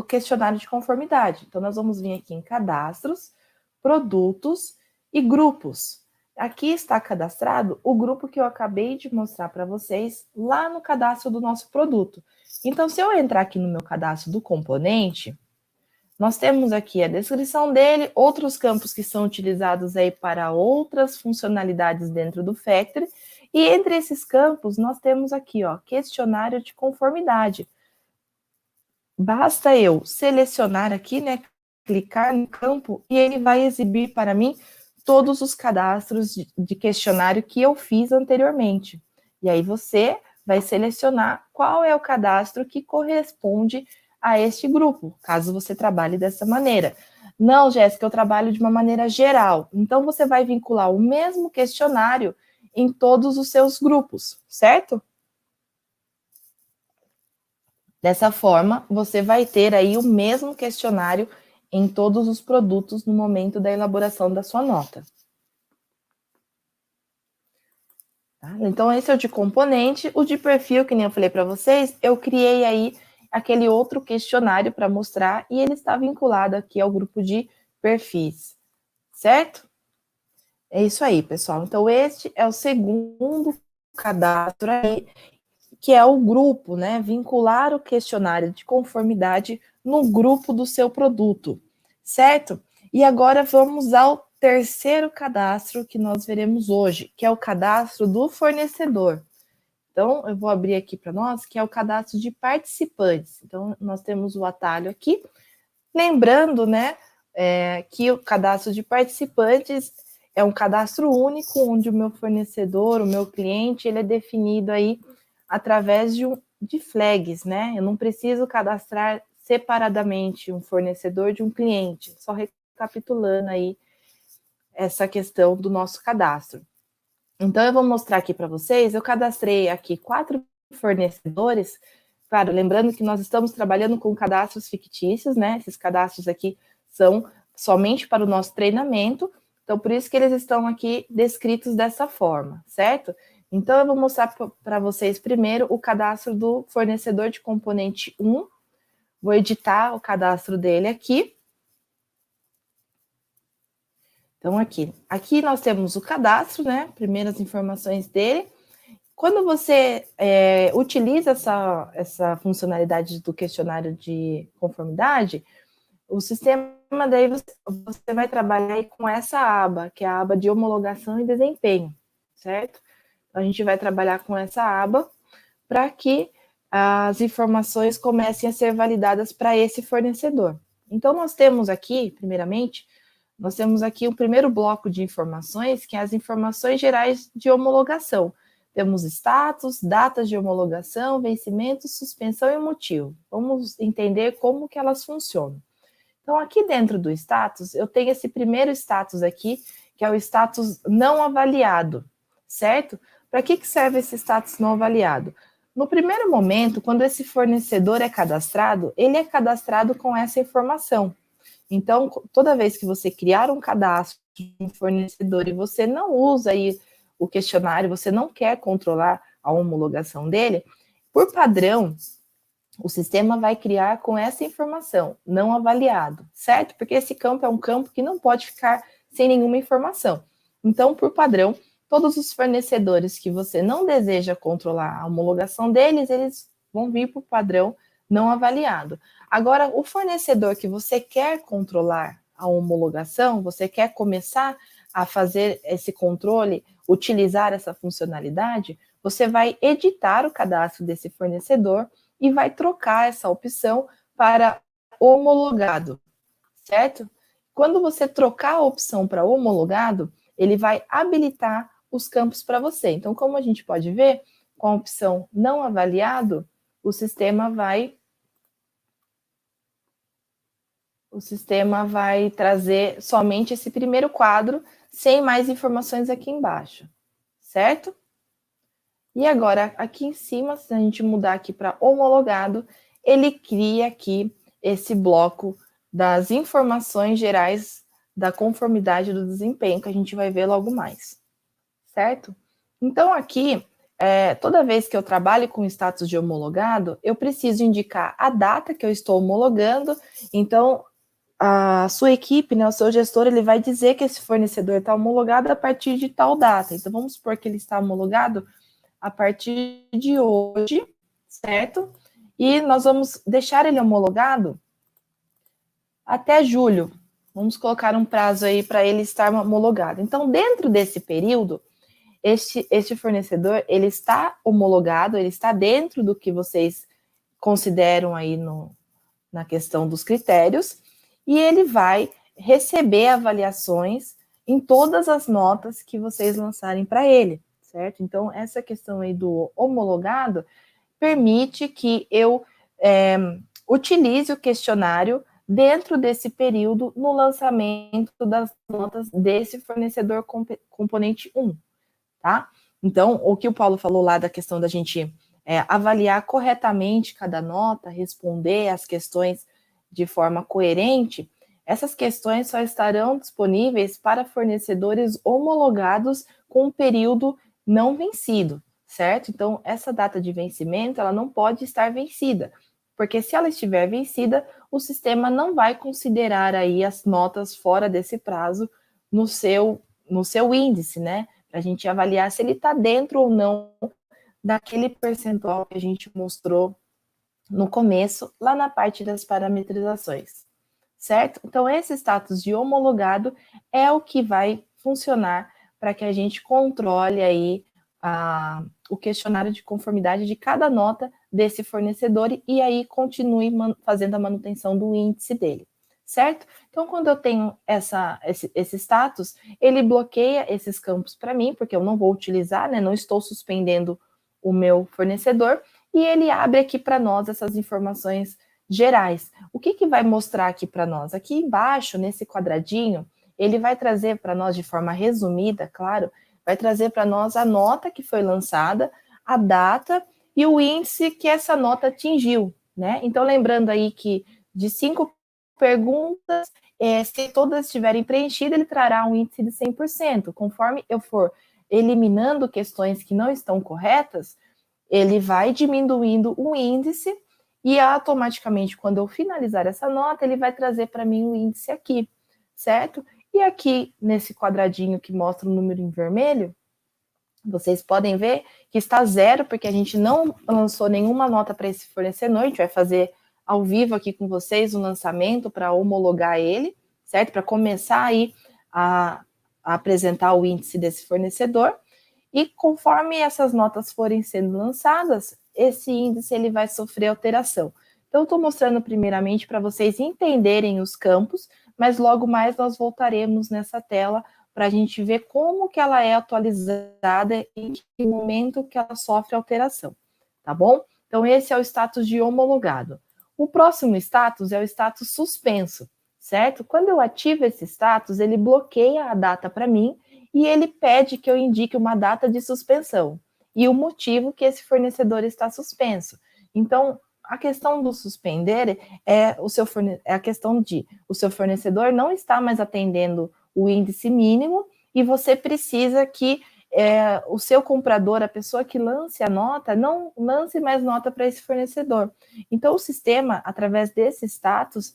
questionário de conformidade. Então, nós vamos vir aqui em cadastros, produtos e grupos. Aqui está cadastrado o grupo que eu acabei de mostrar para vocês lá no cadastro do nosso produto. Então, se eu entrar aqui no meu cadastro do componente, nós temos aqui a descrição dele, outros campos que são utilizados aí para outras funcionalidades dentro do Factory, e entre esses campos nós temos aqui, ó, questionário de conformidade. Basta eu selecionar aqui, né, clicar no campo e ele vai exibir para mim todos os cadastros de questionário que eu fiz anteriormente. E aí você vai selecionar qual é o cadastro que corresponde a este grupo, caso você trabalhe dessa maneira. Não, Jéssica, eu trabalho de uma maneira geral. Então você vai vincular o mesmo questionário em todos os seus grupos, certo? Dessa forma, você vai ter aí o mesmo questionário em todos os produtos no momento da elaboração da sua nota. Tá? Então, esse é o de componente. O de perfil, que nem eu falei para vocês, eu criei aí aquele outro questionário para mostrar e ele está vinculado aqui ao grupo de perfis, certo? É isso aí, pessoal. Então, este é o segundo cadastro aí, que é o grupo, né? Vincular o questionário de conformidade no grupo do seu produto, certo? E agora vamos ao terceiro cadastro que nós veremos hoje, que é o cadastro do fornecedor. Então, eu vou abrir aqui para nós, que é o cadastro de participantes. Então, nós temos o atalho aqui. Lembrando, né, que o cadastro de participantes é um cadastro único, onde o meu fornecedor, o meu cliente, ele é definido aí através de flags, né? Eu não preciso cadastrar separadamente um fornecedor de um cliente, só recapitulando aí essa questão do nosso cadastro. Então, eu vou mostrar aqui para vocês, eu cadastrei aqui 4 fornecedores, claro, lembrando que nós estamos trabalhando com cadastros fictícios, né? Esses cadastros aqui são somente para o nosso treinamento, então por isso que eles estão aqui descritos dessa forma, certo? Então, eu vou mostrar para vocês primeiro o cadastro do fornecedor de componente 1, vou editar o cadastro dele aqui. Então, aqui nós temos o cadastro, né? Primeiras informações dele. Quando você utiliza essa funcionalidade do questionário de conformidade, o sistema daí você vai trabalhar com essa aba, que é a aba de homologação e desempenho, certo? Então, a gente vai trabalhar com essa aba para que as informações comecem a ser validadas para esse fornecedor. Então, nós temos aqui, primeiramente, nós temos aqui o primeiro bloco de informações, que é as informações gerais de homologação. Temos status, datas de homologação, vencimento, suspensão e motivo. Vamos entender como que elas funcionam. Então, aqui dentro do status, eu tenho esse primeiro status aqui, que é o status não avaliado, certo? Para que serve esse status não avaliado? No primeiro momento, quando esse fornecedor é cadastrado, ele é cadastrado com essa informação. Então, toda vez que você criar um cadastro de um fornecedor e você não usa aí o questionário, você não quer controlar a homologação dele, por padrão, o sistema vai criar com essa informação, não avaliado, certo? Porque esse campo é um campo que não pode ficar sem nenhuma informação. Então, por padrão, todos os fornecedores que você não deseja controlar a homologação deles, eles vão vir por padrão não avaliado. Agora, o fornecedor que você quer controlar a homologação, você quer começar a fazer esse controle, utilizar essa funcionalidade, você vai editar o cadastro desse fornecedor e vai trocar essa opção para homologado, certo? Quando você trocar a opção para homologado, ele vai habilitar os campos para você. Então, como a gente pode ver, com a opção não avaliado, o sistema vai trazer somente esse primeiro quadro, sem mais informações aqui embaixo, certo? E agora, aqui em cima, se a gente mudar aqui para homologado, ele cria aqui esse bloco das informações gerais da conformidade do desempenho, que a gente vai ver logo mais, certo? Então, aqui, toda vez que eu trabalho com status de homologado, eu preciso indicar a data que eu estou homologando. Então, a sua equipe, né, o seu gestor, ele vai dizer que esse fornecedor está homologado a partir de tal data. Então, vamos supor que ele está homologado a partir de hoje, certo? E nós vamos deixar ele homologado até julho. Vamos colocar um prazo aí para ele estar homologado. Então, dentro desse período, este fornecedor, ele está homologado, ele está dentro do que vocês consideram aí na questão dos critérios, e ele vai receber avaliações em todas as notas que vocês lançarem para ele, certo? Então, essa questão aí do homologado permite que eu utilize o questionário dentro desse período no lançamento das notas desse fornecedor componente 1, tá? Então, o que o Paulo falou lá da questão da gente avaliar corretamente cada nota, responder as questões de forma coerente, essas questões só estarão disponíveis para fornecedores homologados com um período não vencido, certo? Então, essa data de vencimento, ela não pode estar vencida, porque se ela estiver vencida, o sistema não vai considerar aí as notas fora desse prazo no seu no seu índice, né? Para a gente avaliar se ele está dentro ou não daquele percentual que a gente mostrou no começo, lá na parte das parametrizações, certo? Então, esse status de homologado é o que vai funcionar para que a gente controle aí o questionário de conformidade de cada nota desse fornecedor e aí continue fazendo a manutenção do índice dele, certo? Então, quando eu tenho esse status, ele bloqueia esses campos para mim, porque eu não vou utilizar, né? Não estou suspendendo o meu fornecedor, e ele abre aqui para nós essas informações gerais. O que vai mostrar aqui para nós? Aqui embaixo, nesse quadradinho, ele vai trazer para nós de forma resumida, claro, vai trazer para nós a nota que foi lançada, a data e o índice que essa nota atingiu, né? Então, lembrando aí que de 5 perguntas, se todas estiverem preenchidas, ele trará um índice de 100%. Conforme eu for eliminando questões que não estão corretas, ele vai diminuindo o índice e automaticamente, quando eu finalizar essa nota, ele vai trazer para mim o índice aqui, certo? E aqui, nesse quadradinho que mostra o número em vermelho, vocês podem ver que está 0, porque a gente não lançou nenhuma nota para esse fornecedor, a gente vai fazer ao vivo aqui com vocês o lançamento para homologar ele, certo? Para começar aí a apresentar o índice desse fornecedor. E conforme essas notas forem sendo lançadas, esse índice ele vai sofrer alteração. Então, eu estou mostrando primeiramente para vocês entenderem os campos, mas logo mais nós voltaremos nessa tela para a gente ver como que ela é atualizada e em que momento que ela sofre alteração, tá bom? Então, esse é o status de homologado. O próximo status é o status suspenso, certo? Quando eu ativo esse status, ele bloqueia a data para mim e ele pede que eu indique uma data de suspensão e o motivo que esse fornecedor está suspenso. Então, a questão do suspender é a questão de o seu fornecedor não está mais atendendo o índice mínimo e você precisa que o seu comprador, a pessoa que lance a nota, não lance mais nota para esse fornecedor. Então, o sistema, através desse status,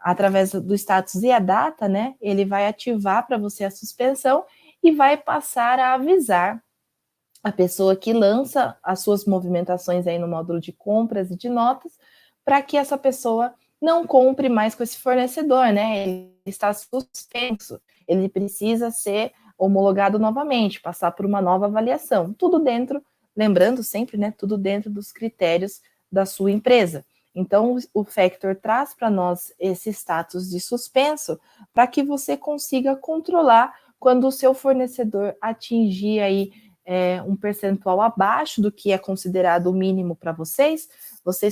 através do status e a data, né, ele vai ativar para você a suspensão e vai passar a avisar a pessoa que lança as suas movimentações aí no módulo de compras e de notas, para que essa pessoa não compre mais com esse fornecedor, né? Ele está suspenso, ele precisa ser homologado novamente, passar por uma nova avaliação. Tudo dentro, lembrando sempre, né? Tudo dentro dos critérios da sua empresa. Então, o Factor traz para nós esse status de suspenso para que você consiga controlar quando o seu fornecedor atingir aí um percentual abaixo do que é considerado o mínimo para vocês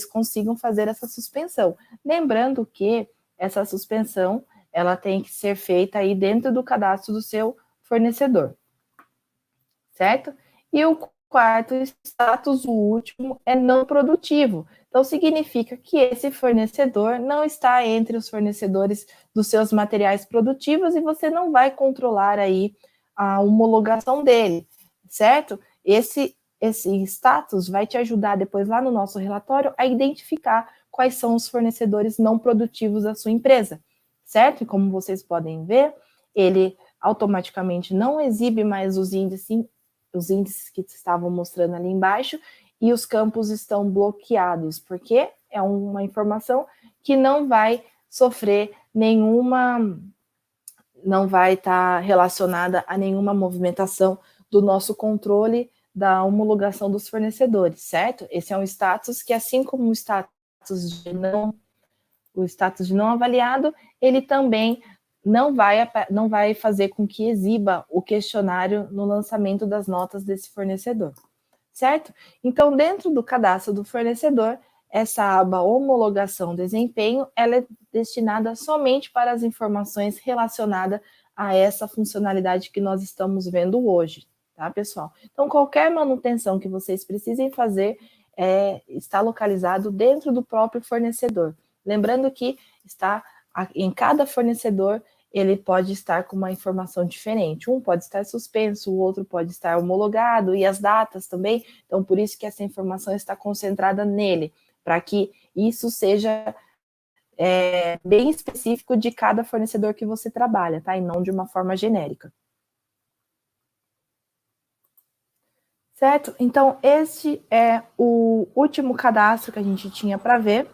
consigam fazer essa suspensão. Lembrando que essa suspensão ela tem que ser feita aí dentro do cadastro do seu fornecedor, certo? E o quarto status, o último, é não produtivo. Então, significa que esse fornecedor não está entre os fornecedores dos seus materiais produtivos e você não vai controlar aí a homologação dele, certo? Esse status vai te ajudar depois lá no nosso relatório a identificar quais são os fornecedores não produtivos da sua empresa, certo? E como vocês podem ver, ele automaticamente não exibe mais os índices que estavam mostrando ali embaixo e os campos estão bloqueados, porque é uma informação que não vai sofrer não vai estar relacionada a nenhuma movimentação do nosso controle da homologação dos fornecedores, certo? Esse é um status que, assim como o status de não avaliado, ele também não vai fazer com que exiba o questionário no lançamento das notas desse fornecedor, certo? Então, dentro do cadastro do fornecedor, essa aba homologação desempenho, ela é destinada somente para as informações relacionadas a essa funcionalidade que nós estamos vendo hoje, tá, pessoal? Então, qualquer manutenção que vocês precisem fazer está localizado dentro do próprio fornecedor. Lembrando que em cada fornecedor, ele pode estar com uma informação diferente. Um pode estar suspenso, o outro pode estar homologado, e as datas também. Então, por isso que essa informação está concentrada nele, para que isso seja bem específico de cada fornecedor que você trabalha, tá? E não de uma forma genérica. Certo? Então, este é o último cadastro que a gente tinha para ver,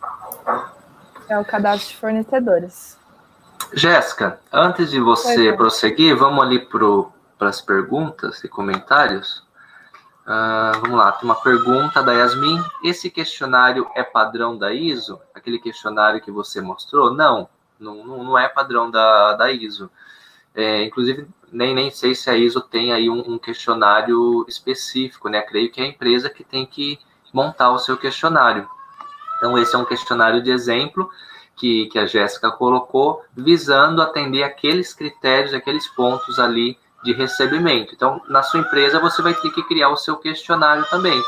que é o cadastro de fornecedores. Jéssica, antes de você prosseguir, vamos ali para as perguntas e comentários. Vamos lá, tem uma pergunta da Yasmin. Esse questionário é padrão da ISO? Aquele questionário que você mostrou? Não é padrão da ISO. Inclusive, nem sei se a ISO tem aí um questionário específico, né? Creio que é a empresa que tem que montar o seu questionário. Então, esse é um questionário de exemplo que a Jéssica colocou, visando atender aqueles critérios, aqueles pontos ali de recebimento. Então, na sua empresa, você vai ter que criar o seu questionário também.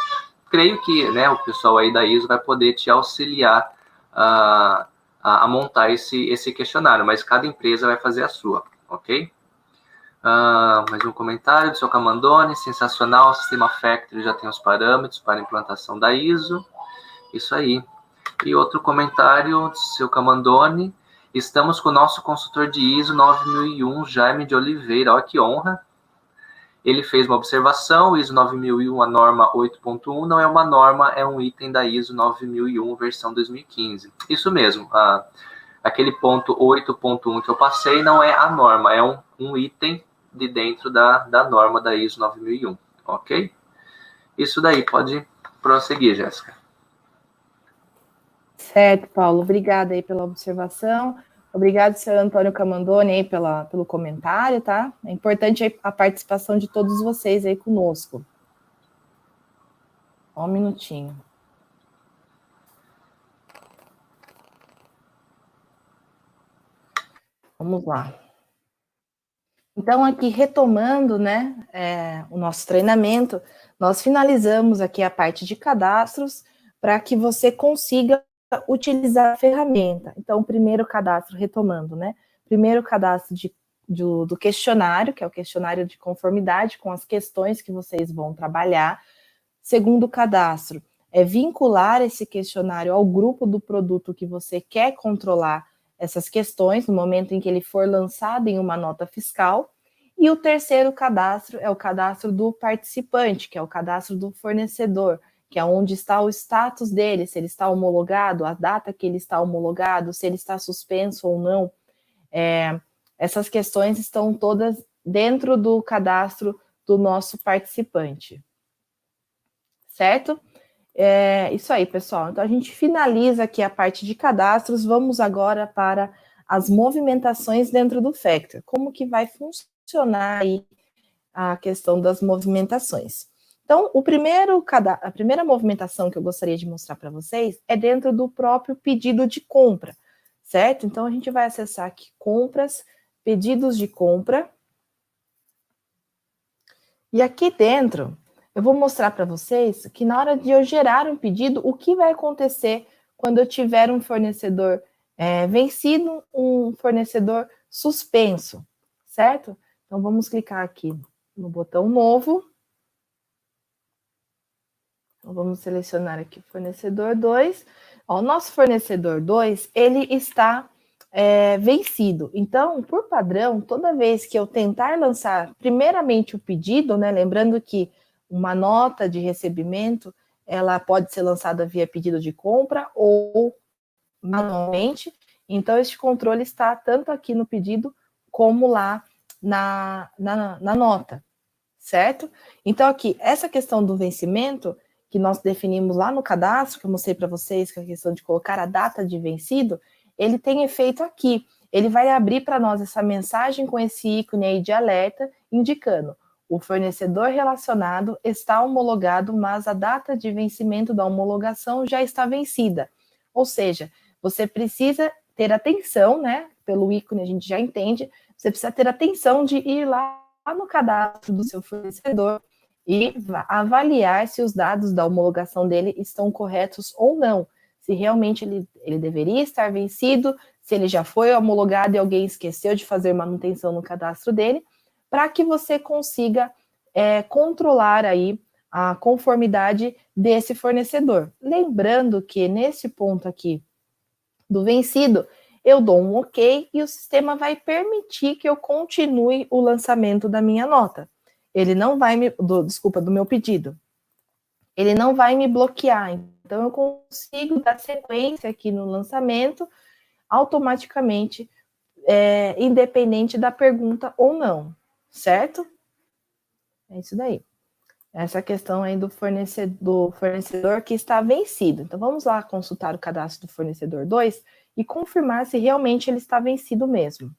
Creio que, né, o pessoal aí da ISO vai poder te auxiliar a montar esse questionário, mas cada empresa vai fazer a sua, ok? Mais um comentário do seu Camandone, sensacional, o sistema Factory já tem os parâmetros para implantação da ISO, isso aí. E outro comentário do seu Camandone, estamos com o nosso consultor de ISO 9001, Jaime de Oliveira, olha que honra. Ele fez uma observação, ISO 9001, a norma 8.1, não é uma norma, é um item da ISO 9001, versão 2015. Isso mesmo, aquele ponto 8.1 que eu passei não é a norma, é um item de dentro da norma da ISO 9001, ok? Isso daí, pode prosseguir, Jéssica. Certo, Paulo, obrigada aí pela observação. Obrigado, senhor Antônio Camandone, aí pelo comentário, tá? É importante aí a participação de todos vocês aí conosco. Só um minutinho. Vamos lá. Então, aqui retomando, né, o nosso treinamento, nós finalizamos aqui a parte de cadastros para que você consiga utilizar a ferramenta. Então, primeiro cadastro, retomando, né? Primeiro cadastro do questionário, que é o questionário de conformidade com as questões que vocês vão trabalhar. Segundo cadastro, é vincular esse questionário ao grupo do produto que você quer controlar essas questões no momento em que ele for lançado em uma nota fiscal. E o terceiro cadastro é o cadastro do participante, que é o cadastro do fornecedor, que é onde está o status dele, se ele está homologado, a data que ele está homologado, se ele está suspenso ou não. Essas questões estão todas dentro do cadastro do nosso participante. Certo? Isso aí, pessoal. Então, a gente finaliza aqui a parte de cadastros. Vamos agora para as movimentações dentro do Factor. Como que vai funcionar aí a questão das movimentações? Então, a primeira movimentação que eu gostaria de mostrar para vocês é dentro do próprio pedido de compra, certo? Então, a gente vai acessar aqui compras, pedidos de compra. E aqui dentro, eu vou mostrar para vocês que na hora de eu gerar um pedido, o que vai acontecer quando eu tiver um fornecedor vencido, um fornecedor suspenso, certo? Então, vamos clicar aqui no botão novo. Então, vamos selecionar aqui fornecedor 2. O nosso fornecedor 2, ele está vencido. Então, por padrão, toda vez que eu tentar lançar primeiramente o pedido, né, lembrando que uma nota de recebimento, ela pode ser lançada via pedido de compra ou manualmente. Então, este controle está tanto aqui no pedido como lá na nota, certo? Então, aqui, essa questão do vencimento, que nós definimos lá no cadastro, que eu mostrei para vocês, que é a questão de colocar a data de vencido, ele tem efeito aqui. Ele vai abrir para nós essa mensagem com esse ícone aí de alerta, indicando o fornecedor relacionado está homologado, mas a data de vencimento da homologação já está vencida. Ou seja, você precisa ter atenção, né? Pelo ícone a gente já entende, você precisa ter atenção de ir lá no cadastro do seu fornecedor e avaliar se os dados da homologação dele estão corretos ou não. Se realmente ele deveria estar vencido, se ele já foi homologado e alguém esqueceu de fazer manutenção no cadastro dele, para que você consiga controlar aí a conformidade desse fornecedor. Lembrando que nesse ponto aqui do vencido, eu dou um OK e o sistema vai permitir que eu continue o lançamento da minha nota. Ele não vai do meu pedido. ele não vai me bloquear. Então, eu consigo dar sequência aqui no lançamento automaticamente, independente da pergunta ou não, certo? É isso daí. Essa questão aí do fornecedor que está vencido. Então, vamos lá consultar o cadastro do fornecedor 2 e confirmar se realmente ele está vencido mesmo.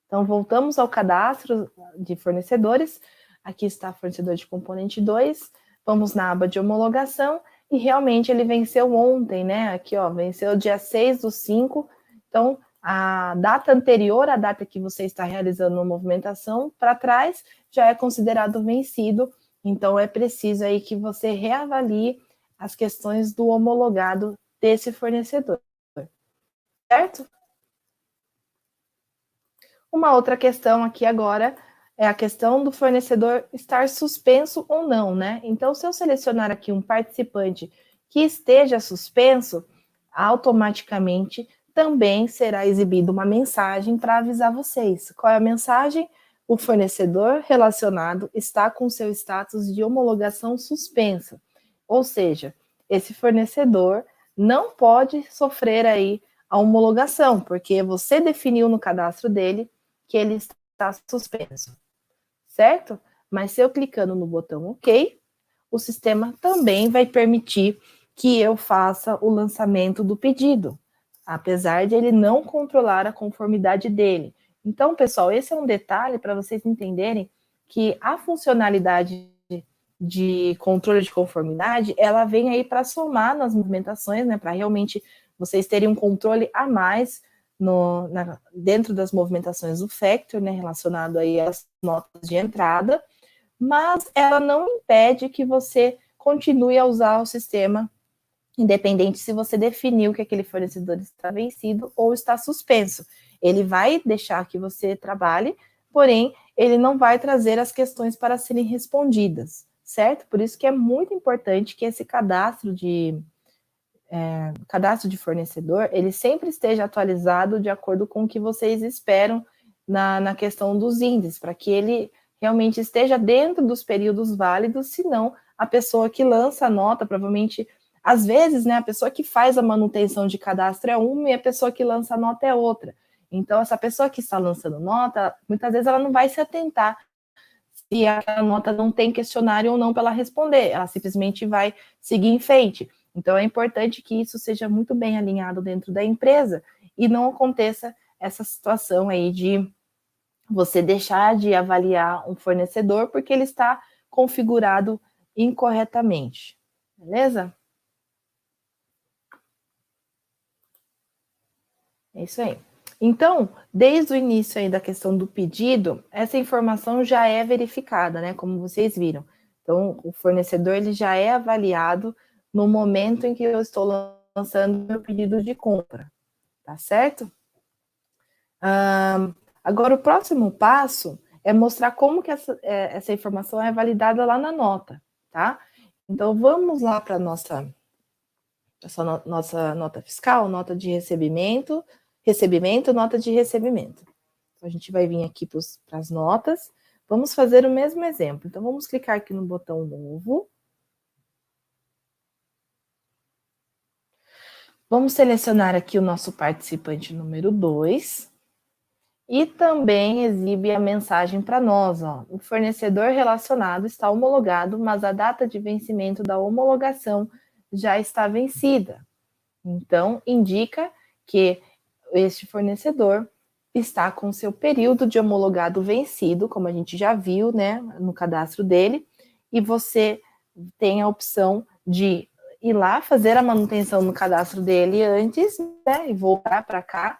Então, voltamos ao cadastro de fornecedores. Aqui está fornecedor de componente 2. Vamos na aba de homologação e realmente ele venceu ontem, né? Aqui, ó, venceu dia 6/5. Então, a data anterior à data que você está realizando a movimentação para trás já é considerado vencido. Então, é preciso aí que você reavalie as questões do homologado desse fornecedor, certo? Uma outra questão aqui agora é a questão do fornecedor estar suspenso ou não, né? Então, se eu selecionar aqui um participante que esteja suspenso, automaticamente também será exibida uma mensagem para avisar vocês. Qual é a mensagem? O fornecedor relacionado está com seu status de homologação suspensa. Ou seja, esse fornecedor não pode sofrer aí a homologação, porque você definiu no cadastro dele que ele está suspenso, certo? Mas se eu clicando no botão OK, o sistema também vai permitir que eu faça o lançamento do pedido, apesar de ele não controlar a conformidade dele. Então, pessoal, esse é um detalhe para vocês entenderem que a funcionalidade de controle de conformidade, ela vem aí para somar nas movimentações, né, para realmente vocês terem um controle a mais dentro das movimentações do Factor, né, relacionado aí às notas de entrada, mas ela não impede que você continue a usar o sistema, independente se você definiu que aquele fornecedor está vencido ou está suspenso. Ele vai deixar que você trabalhe, porém, ele não vai trazer as questões para serem respondidas, certo? Por isso que é muito importante que esse cadastro de fornecedor, ele sempre esteja atualizado de acordo com o que vocês esperam na questão dos índices, para que ele realmente esteja dentro dos períodos válidos, senão a pessoa que lança a nota, provavelmente, às vezes, né, a pessoa que faz a manutenção de cadastro é uma e a pessoa que lança a nota é outra. Então, essa pessoa que está lançando nota, muitas vezes ela não vai se atentar se a nota não tem questionário ou não para ela responder, ela simplesmente vai seguir em frente. Então, é importante que isso seja muito bem alinhado dentro da empresa e não aconteça essa situação aí de você deixar de avaliar um fornecedor porque ele está configurado incorretamente. Beleza? É isso aí. Então, desde o início aí da questão do pedido, essa informação já é verificada, né? Como vocês viram. Então, o fornecedor ele já é avaliado no momento em que eu estou lançando meu pedido de compra, tá certo? Agora, o próximo passo é mostrar como que essa informação é validada lá na nota, tá? Então, vamos lá para a nossa nota fiscal, nota de recebimento, nota de recebimento. Então, a gente vai vir aqui para as notas. Vamos fazer o mesmo exemplo. Então, vamos clicar aqui no botão novo. Vamos selecionar aqui o nosso participante número 2. E também exibe a mensagem para nós, ó. O fornecedor relacionado está homologado, mas a data de vencimento da homologação já está vencida. Então, indica que este fornecedor está com seu período de homologado vencido, como a gente já viu, né, no cadastro dele, e você tem a opção de ir lá fazer a manutenção no cadastro dele antes, né, e voltar para cá,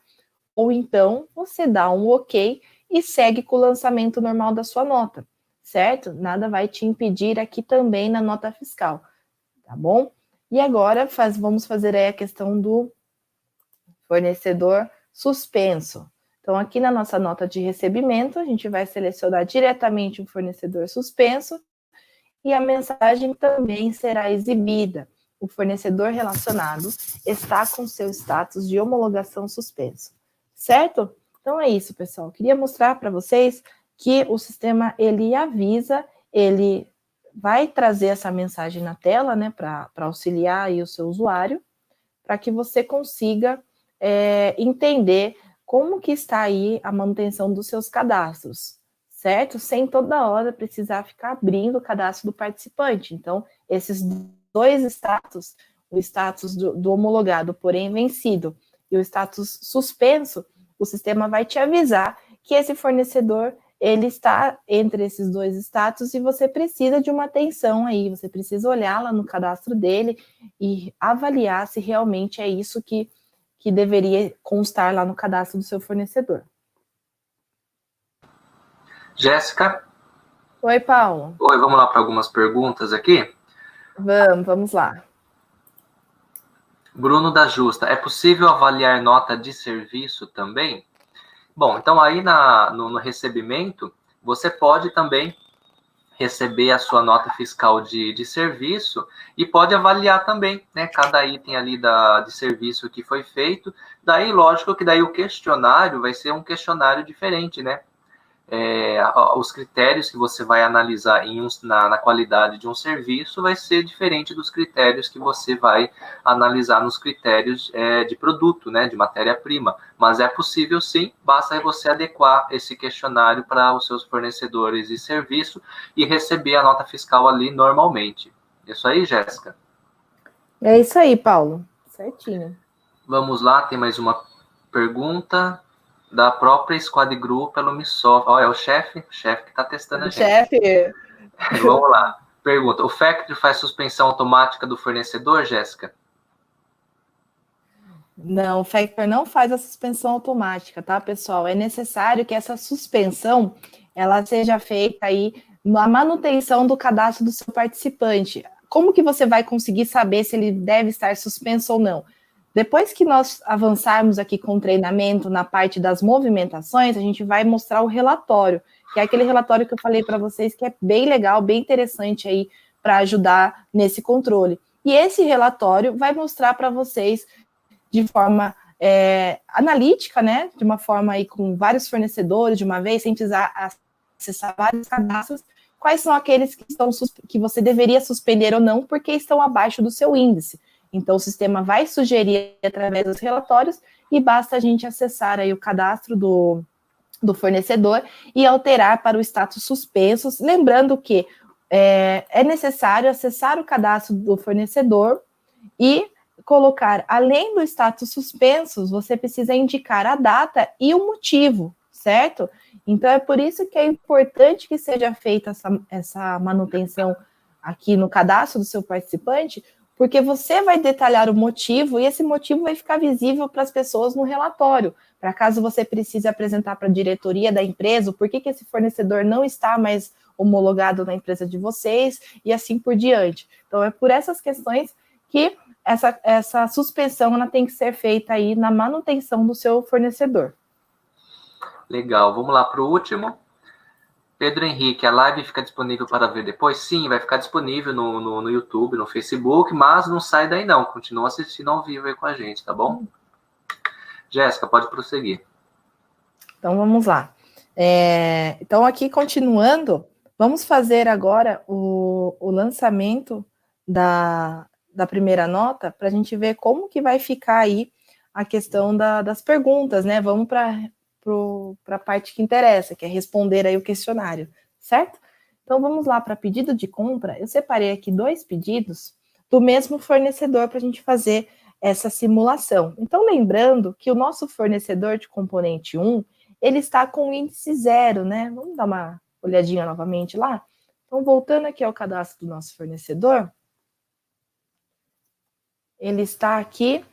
ou então você dá um OK e segue com o lançamento normal da sua nota, certo? Nada vai te impedir aqui também na nota fiscal, tá bom? E agora vamos fazer aí a questão do fornecedor suspenso. Então, aqui na nossa nota de recebimento, a gente vai selecionar diretamente o fornecedor suspenso e a mensagem também será exibida. O fornecedor relacionado está com seu status de homologação suspenso, certo? Então é isso, pessoal. Queria mostrar para vocês que o sistema, ele avisa, ele vai trazer essa mensagem na tela, né, para auxiliar aí o seu usuário, para que você consiga entender como que está aí a manutenção dos seus cadastros, certo? Sem toda hora precisar ficar abrindo o cadastro do participante. Então, esses dois status, o status do homologado, porém vencido, e o status suspenso, o sistema vai te avisar que esse fornecedor ele está entre esses dois status e você precisa de uma atenção aí, você precisa olhar lá no cadastro dele e avaliar se realmente é isso que deveria constar lá no cadastro do seu fornecedor. Jéssica? Oi, Paulo. Oi, vamos lá para algumas perguntas aqui? Vamos lá. Bruno da Justa, é possível avaliar nota de serviço também? Bom, então aí no recebimento, você pode também receber a sua nota fiscal de serviço e pode avaliar também, né, cada item ali de serviço que foi feito. Daí, lógico que daí o questionário vai ser um questionário diferente, né? Os critérios que você vai analisar na qualidade de um serviço vai ser diferente dos critérios que você vai analisar nos critérios de produto, né, de matéria-prima. Mas é possível sim, basta você adequar esse questionário para os seus fornecedores de serviço e receber a nota fiscal ali normalmente. Isso aí, Jéssica? É isso aí, Paulo. Certinho. Vamos lá, tem mais uma pergunta da própria Squad Group pelo Missoft. É o chefe que está testando a gente. Chefe. Vamos lá. Pergunta: o Factory faz suspensão automática do fornecedor, Jéssica? Não, o Factor não faz a suspensão automática, tá, pessoal? É necessário que essa suspensão ela seja feita aí na manutenção do cadastro do seu participante. Como que você vai conseguir saber se ele deve estar suspenso ou não? Depois que nós avançarmos aqui com o treinamento na parte das movimentações, a gente vai mostrar o relatório, que é aquele relatório que eu falei para vocês que é bem legal, bem interessante aí para ajudar nesse controle. E esse relatório vai mostrar para vocês de forma analítica, né? De uma forma aí com vários fornecedores de uma vez, sem precisar acessar vários cadastros, quais são aqueles que você deveria suspender ou não, porque estão abaixo do seu índice. Então, o sistema vai sugerir através dos relatórios e basta a gente acessar aí o cadastro do fornecedor e alterar para o status suspensos, lembrando que é necessário acessar o cadastro do fornecedor e colocar, além do status suspensos, você precisa indicar a data e o motivo, certo? Então, é por isso que é importante que seja feita essa manutenção aqui no cadastro do seu participante, porque você vai detalhar o motivo e esse motivo vai ficar visível para as pessoas no relatório, para caso você precise apresentar para a diretoria da empresa o porquê que esse fornecedor não está mais homologado na empresa de vocês e assim por diante. Então, é por essas questões que essa suspensão ela tem que ser feita aí na manutenção do seu fornecedor. Legal, vamos lá para o último. Pedro Henrique, a live fica disponível para ver depois? Sim, vai ficar disponível no YouTube, no Facebook, mas não sai daí não, continua assistindo ao vivo aí com a gente, tá bom? Jéssica, pode prosseguir. Então, vamos lá. Então, aqui, continuando, vamos fazer agora o lançamento da primeira nota, para a gente ver como que vai ficar aí a questão das perguntas, né? Vamos para a parte que interessa, que é responder aí o questionário, certo? Então, vamos lá para pedido de compra. Eu separei aqui 2 pedidos do mesmo fornecedor para a gente fazer essa simulação. Então, lembrando que o nosso fornecedor de componente 1, ele está com índice 0, né? Vamos dar uma olhadinha novamente lá? Então, voltando aqui ao cadastro do nosso fornecedor, ele está aqui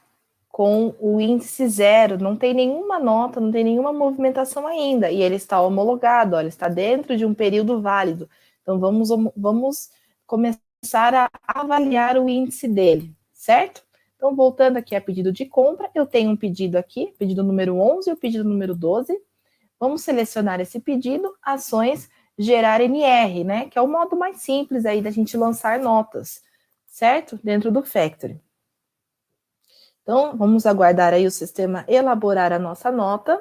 com o índice 0, não tem nenhuma nota, não tem nenhuma movimentação ainda, e ele está homologado, ele está dentro de um período válido. Então, vamos começar a avaliar o índice dele, certo? Então, voltando aqui a pedido de compra, eu tenho um pedido aqui, pedido número 11 e o pedido número 12. Vamos selecionar esse pedido, ações, gerar NR, né? Que é o modo mais simples aí da gente lançar notas, certo? Dentro do Factory. Então, vamos aguardar aí o sistema elaborar a nossa nota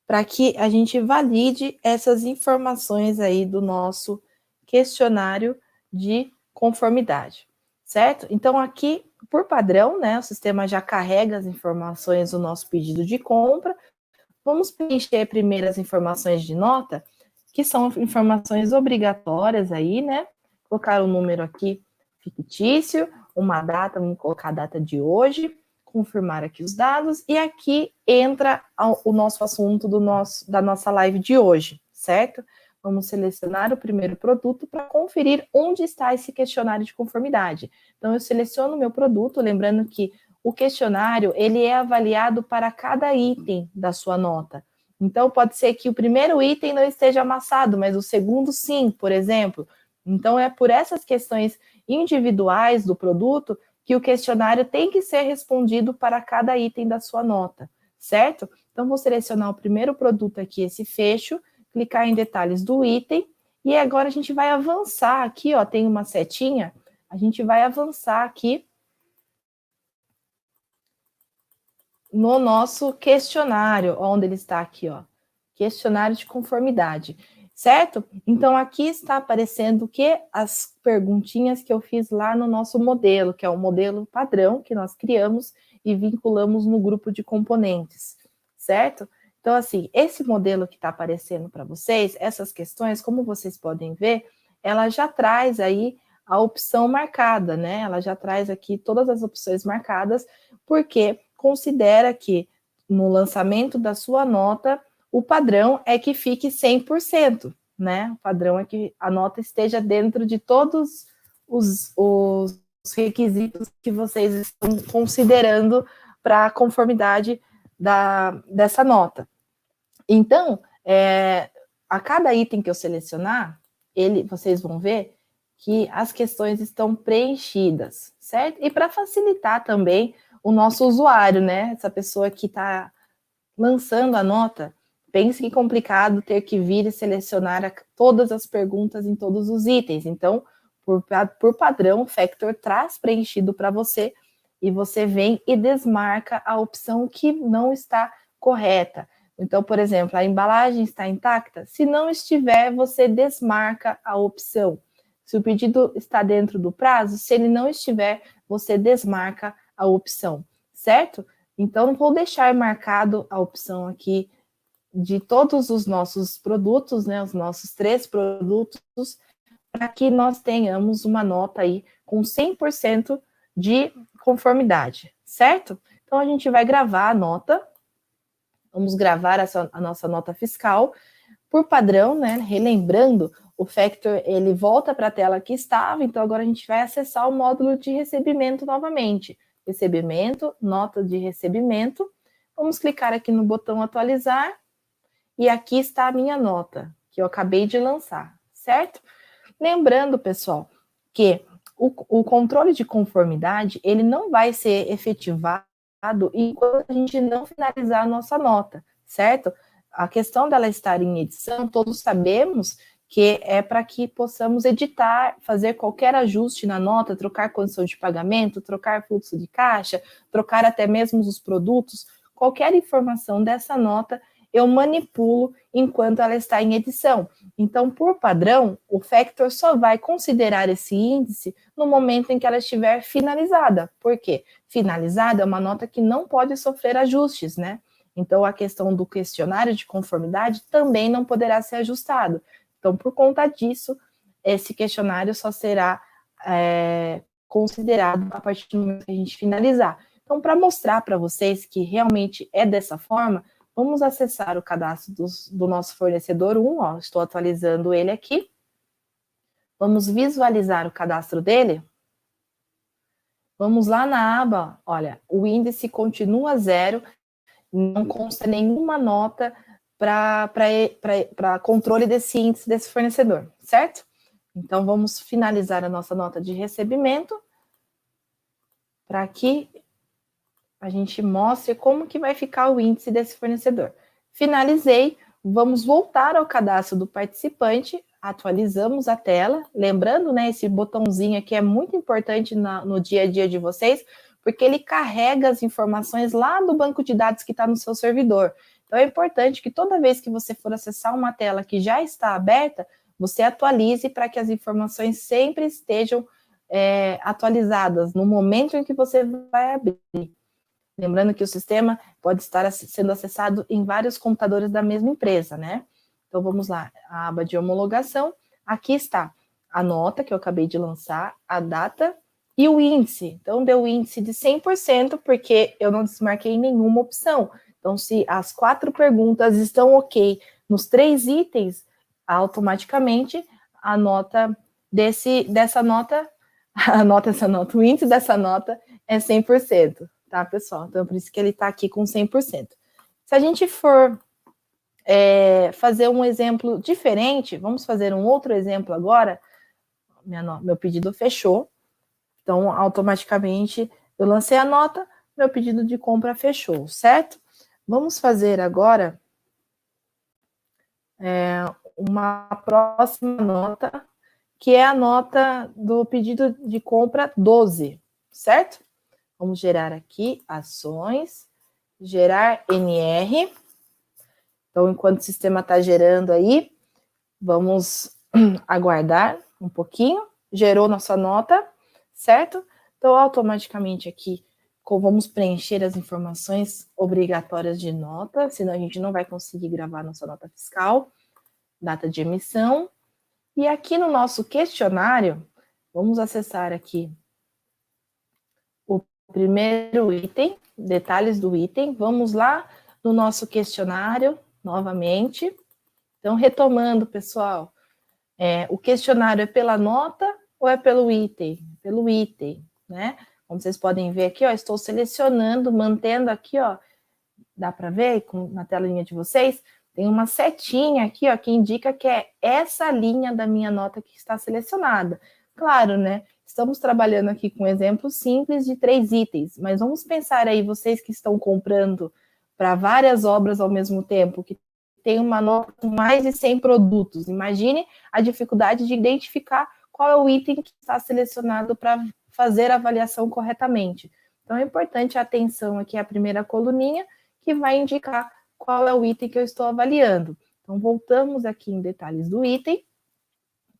para que a gente valide essas informações aí do nosso questionário de conformidade, certo? Então, aqui, por padrão, né, o sistema já carrega as informações do nosso pedido de compra. Vamos preencher primeiro as informações de nota, que são informações obrigatórias aí, né? Colocar o número aqui fictício, uma data, vamos colocar a data de hoje, confirmar aqui os dados, e aqui entra o nosso assunto da nossa live de hoje, certo? Vamos selecionar o primeiro produto para conferir onde está esse questionário de conformidade. Então, eu seleciono o meu produto, lembrando que o questionário, ele é avaliado para cada item da sua nota. Então, pode ser que o primeiro item não esteja amassado, mas o segundo sim, por exemplo. Então, é por essas questões individuais do produto que o questionário tem que ser respondido para cada item da sua nota, certo? Então, vou selecionar o primeiro produto aqui, esse fecho, clicar em detalhes do item, e agora a gente vai avançar aqui, ó, tem uma setinha, a gente vai avançar aqui no nosso questionário, onde ele está aqui, ó, questionário de conformidade, certo? Então, aqui está aparecendo o que? As perguntinhas que eu fiz lá no nosso modelo, que é o modelo padrão que nós criamos e vinculamos no grupo de componentes, certo? Então, assim, esse modelo que está aparecendo para vocês, essas questões, como vocês podem ver, ela já traz aí a opção marcada, né? Ela já traz aqui todas as opções marcadas, porque considera que no lançamento da sua nota, o padrão é que fique 100%, né? O padrão é que a nota esteja dentro de todos os requisitos que vocês estão considerando para a conformidade dessa nota. Então, a cada item que eu selecionar, vocês vão ver que as questões estão preenchidas, certo? E para facilitar também o nosso usuário, né? Essa pessoa que está lançando a nota, pense que complicado ter que vir e selecionar todas as perguntas em todos os itens. Então, por padrão, o Factor traz preenchido para você e você vem e desmarca a opção que não está correta. Então, por exemplo, a embalagem está intacta? Se não estiver, você desmarca a opção. Se o pedido está dentro do prazo, se ele não estiver, você desmarca a opção, certo? Então, vou deixar marcado a opção aqui de todos os nossos produtos, né, os nossos 3 produtos, para que nós tenhamos uma nota aí com 100% de conformidade, certo? Então, a gente vai gravar a nota, vamos gravar a nossa nota fiscal, por padrão, né, relembrando, o Factor, ele volta para a tela que estava, então agora a gente vai acessar o módulo de recebimento novamente. Recebimento, nota de recebimento. Vamos clicar aqui no botão atualizar, e aqui está a minha nota, que eu acabei de lançar, certo? Lembrando, pessoal, que o controle de conformidade, ele não vai ser efetivado enquanto a gente não finalizar a nossa nota, certo? A questão dela estar em edição, todos sabemos que é para que possamos editar, fazer qualquer ajuste na nota, trocar condição de pagamento, trocar fluxo de caixa, trocar até mesmo os produtos, qualquer informação dessa nota eu manipulo enquanto ela está em edição. Então, por padrão, o Factor só vai considerar esse índice no momento em que ela estiver finalizada. Por quê? Finalizada é uma nota que não pode sofrer ajustes, né? Então, a questão do questionário de conformidade também não poderá ser ajustado. Então, por conta disso, esse questionário só será considerado a partir do momento que a gente finalizar. Então, para mostrar para vocês que realmente é dessa forma, vamos acessar o cadastro do nosso fornecedor 1, ó, estou atualizando ele aqui. Vamos visualizar o cadastro dele. Vamos lá na aba, olha, o índice continua 0, não consta nenhuma nota para controle desse índice desse fornecedor, certo? Então, vamos finalizar a nossa nota de recebimento para que a gente mostre como que vai ficar o índice desse fornecedor. Finalizei, vamos voltar ao cadastro do participante, atualizamos a tela, lembrando, né, esse botãozinho aqui é muito importante no dia a dia de vocês, porque ele carrega as informações lá do banco de dados que está no seu servidor. Então, é importante que toda vez que você for acessar uma tela que já está aberta, você atualize para que as informações sempre estejam atualizadas no momento em que você vai abrir. Lembrando que o sistema pode estar sendo acessado em vários computadores da mesma empresa, né? Então, vamos lá, a aba de homologação. Aqui está a nota que eu acabei de lançar, a data e o índice. Então, deu índice de 100%, porque eu não desmarquei nenhuma opção. Então, se as 4 perguntas estão ok nos 3 itens, automaticamente a nota o índice dessa nota é 100%, tá, pessoal? Então, por isso que ele está aqui com 100%. Se a gente for fazer um exemplo diferente, vamos fazer um outro exemplo agora. Meu pedido fechou, então automaticamente eu lancei a nota, meu pedido de compra fechou, certo? Vamos fazer agora uma próxima nota, que é a nota do pedido de compra 12, certo? Vamos gerar aqui ações, gerar NR. Então, enquanto o sistema está gerando aí, vamos aguardar um pouquinho. Gerou nossa nota, certo? Então, automaticamente aqui, vamos preencher as informações obrigatórias de nota, senão a gente não vai conseguir gravar nossa nota fiscal, data de emissão. E aqui no nosso questionário, vamos acessar aqui o primeiro item, detalhes do item. Vamos lá no nosso questionário, novamente. Então, retomando, pessoal, o questionário é pela nota ou é pelo item? Pelo item, né? Como vocês podem ver aqui, ó, estou selecionando, mantendo aqui, ó, dá para ver na telinha de vocês? Tem uma setinha aqui, ó, que indica que é essa linha da minha nota que está selecionada. Claro, né? Estamos trabalhando aqui com um exemplo simples de 3 itens, mas vamos pensar aí, vocês que estão comprando para várias obras ao mesmo tempo, que tem uma nota com mais de 100 produtos. Imagine a dificuldade de identificar qual é o item que está selecionado para fazer a avaliação corretamente. Então, é importante a atenção aqui à primeira coluninha, que vai indicar qual é o item que eu estou avaliando. Então, voltamos aqui em detalhes do item,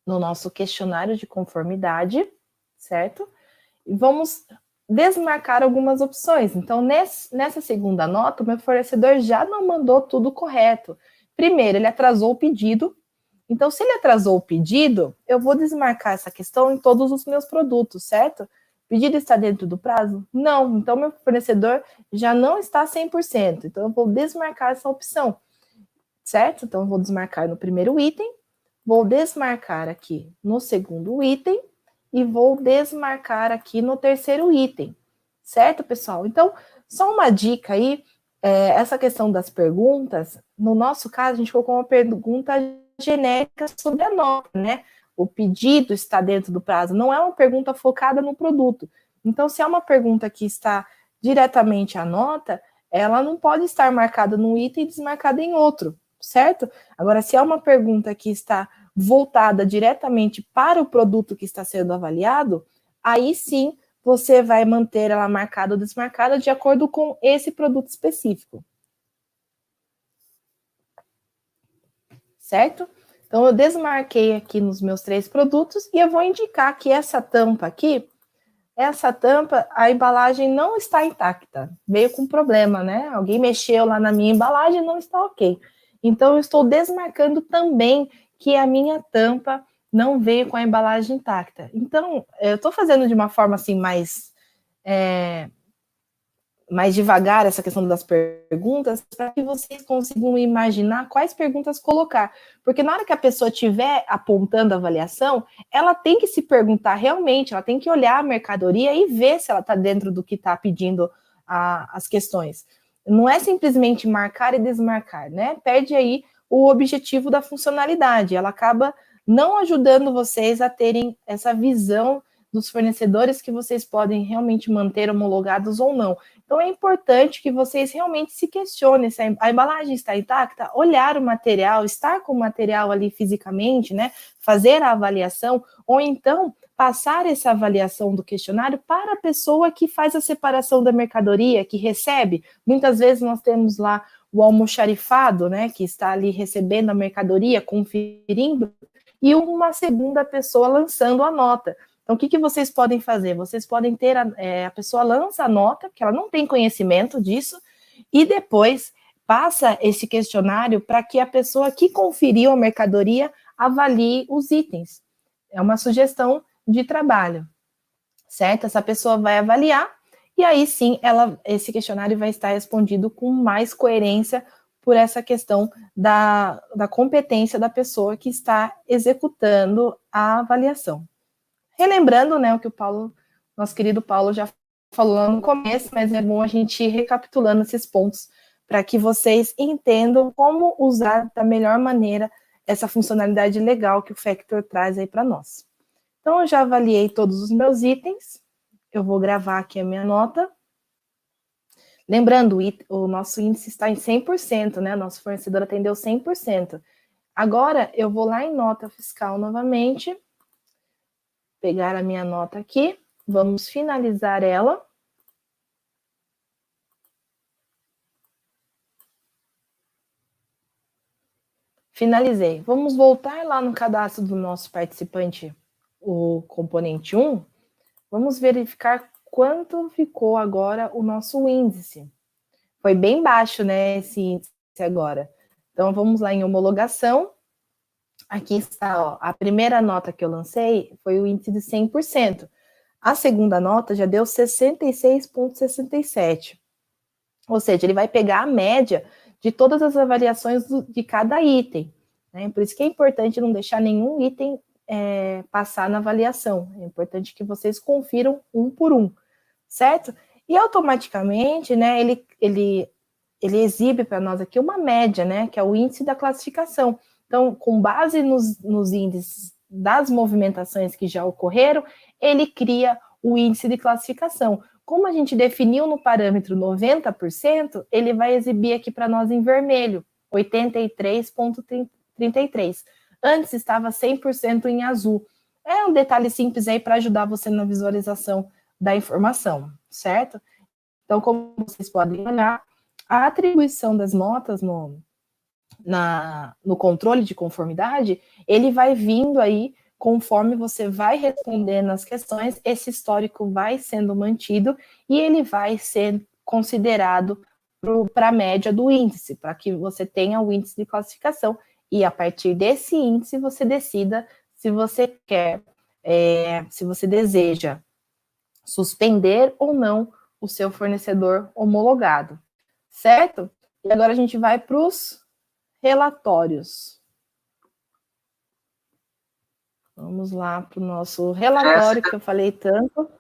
no nosso questionário de conformidade, certo? E vamos desmarcar algumas opções. Então, nessa segunda nota, o meu fornecedor já não mandou tudo correto. Primeiro, ele atrasou o pedido. Então, se ele atrasou o pedido, eu vou desmarcar essa questão em todos os meus produtos, certo? O pedido está dentro do prazo? Não. Então, meu fornecedor já não está 100%. Então, eu vou desmarcar essa opção, certo? Então, eu vou desmarcar no primeiro item, vou desmarcar aqui no segundo item e vou desmarcar aqui no terceiro item, certo, pessoal? Então, só uma dica aí, essa questão das perguntas, no nosso caso, a gente colocou uma pergunta genérica sobre a nota, né? O pedido está dentro do prazo, não é uma pergunta focada no produto. Então, se é uma pergunta que está diretamente à nota, ela não pode estar marcada num item e desmarcada em outro, certo? Agora, se é uma pergunta que está voltada diretamente para o produto que está sendo avaliado, aí sim você vai manter ela marcada ou desmarcada de acordo com esse produto específico. Certo? Então, eu desmarquei aqui nos meus 3 produtos e eu vou indicar que essa tampa aqui, a embalagem não está intacta. Veio com problema, né? Alguém mexeu lá na minha embalagem e não está ok. Então, eu estou desmarcando também que a minha tampa não veio com a embalagem intacta. Então, eu estou fazendo de uma forma assim mais devagar essa questão das perguntas, para que vocês consigam imaginar quais perguntas colocar. Porque na hora que a pessoa estiver apontando a avaliação, ela tem que se perguntar realmente, ela tem que olhar a mercadoria e ver se ela está dentro do que está pedindo as questões. Não é simplesmente marcar e desmarcar, né? Perde aí o objetivo da funcionalidade. Ela acaba não ajudando vocês a terem essa visão dos fornecedores que vocês podem realmente manter homologados ou não. Então, é importante que vocês realmente se questionem se a embalagem está intacta, olhar o material, estar com o material ali fisicamente, né? Fazer a avaliação, ou então passar essa avaliação do questionário para a pessoa que faz a separação da mercadoria, que recebe. Muitas vezes nós temos lá o almoxarifado, né? Que está ali recebendo a mercadoria, conferindo. e uma segunda pessoa lançando a nota. Então, o que vocês podem fazer? Vocês podem ter a pessoa lança a nota, porque ela não tem conhecimento disso, e depois passa esse questionário para que a pessoa que conferiu a mercadoria avalie os itens. É uma sugestão de trabalho, certo? Essa pessoa vai avaliar, e aí sim, esse questionário vai estar respondido com mais coerência por essa questão da competência da pessoa que está executando a avaliação. Relembrando, né, o que o Paulo, nosso querido Paulo, já falou no começo, mas é bom a gente ir recapitulando esses pontos para que vocês entendam como usar da melhor maneira essa funcionalidade legal que o Factor traz aí para nós. Então, eu já avaliei todos os meus itens, eu vou gravar aqui a minha nota. Lembrando, o nosso índice está em 100%, né? Nosso fornecedor atendeu 100%. Agora, eu vou lá em nota fiscal novamente, pegar a minha nota aqui, vamos finalizar ela. Finalizei. Vamos voltar lá no cadastro do nosso participante, o componente 1. Vamos verificar quanto ficou agora o nosso índice. Foi bem baixo, né, esse índice agora. Então, vamos lá em homologação. Aqui está, ó, a primeira nota que eu lancei foi o índice de 100%. A segunda nota já deu 66,67. Ou seja, ele vai pegar a média de todas as avaliações de cada item, né? Por isso que é importante não deixar nenhum item passar na avaliação. É importante que vocês confiram um por um, certo? E automaticamente, né, ele exibe para nós aqui uma média, né, que é o índice da classificação. Então, com base nos índices das movimentações que já ocorreram, ele cria o índice de classificação. Como a gente definiu no parâmetro 90%, ele vai exibir aqui para nós em vermelho, 83,33. Antes estava 100% em azul. É um detalhe simples aí para ajudar você na visualização da informação, certo? Então, como vocês podem olhar, a atribuição das notas no controle de conformidade, ele vai vindo aí conforme você vai respondendo as questões, esse histórico vai sendo mantido e ele vai ser considerado para a média do índice, para que você tenha o índice de classificação e a partir desse índice você decida se você quer, se você deseja suspender ou não o seu fornecedor homologado, certo? E agora a gente vai para os relatórios. Vamos lá para o nosso relatório, Jéssica, que eu falei tanto.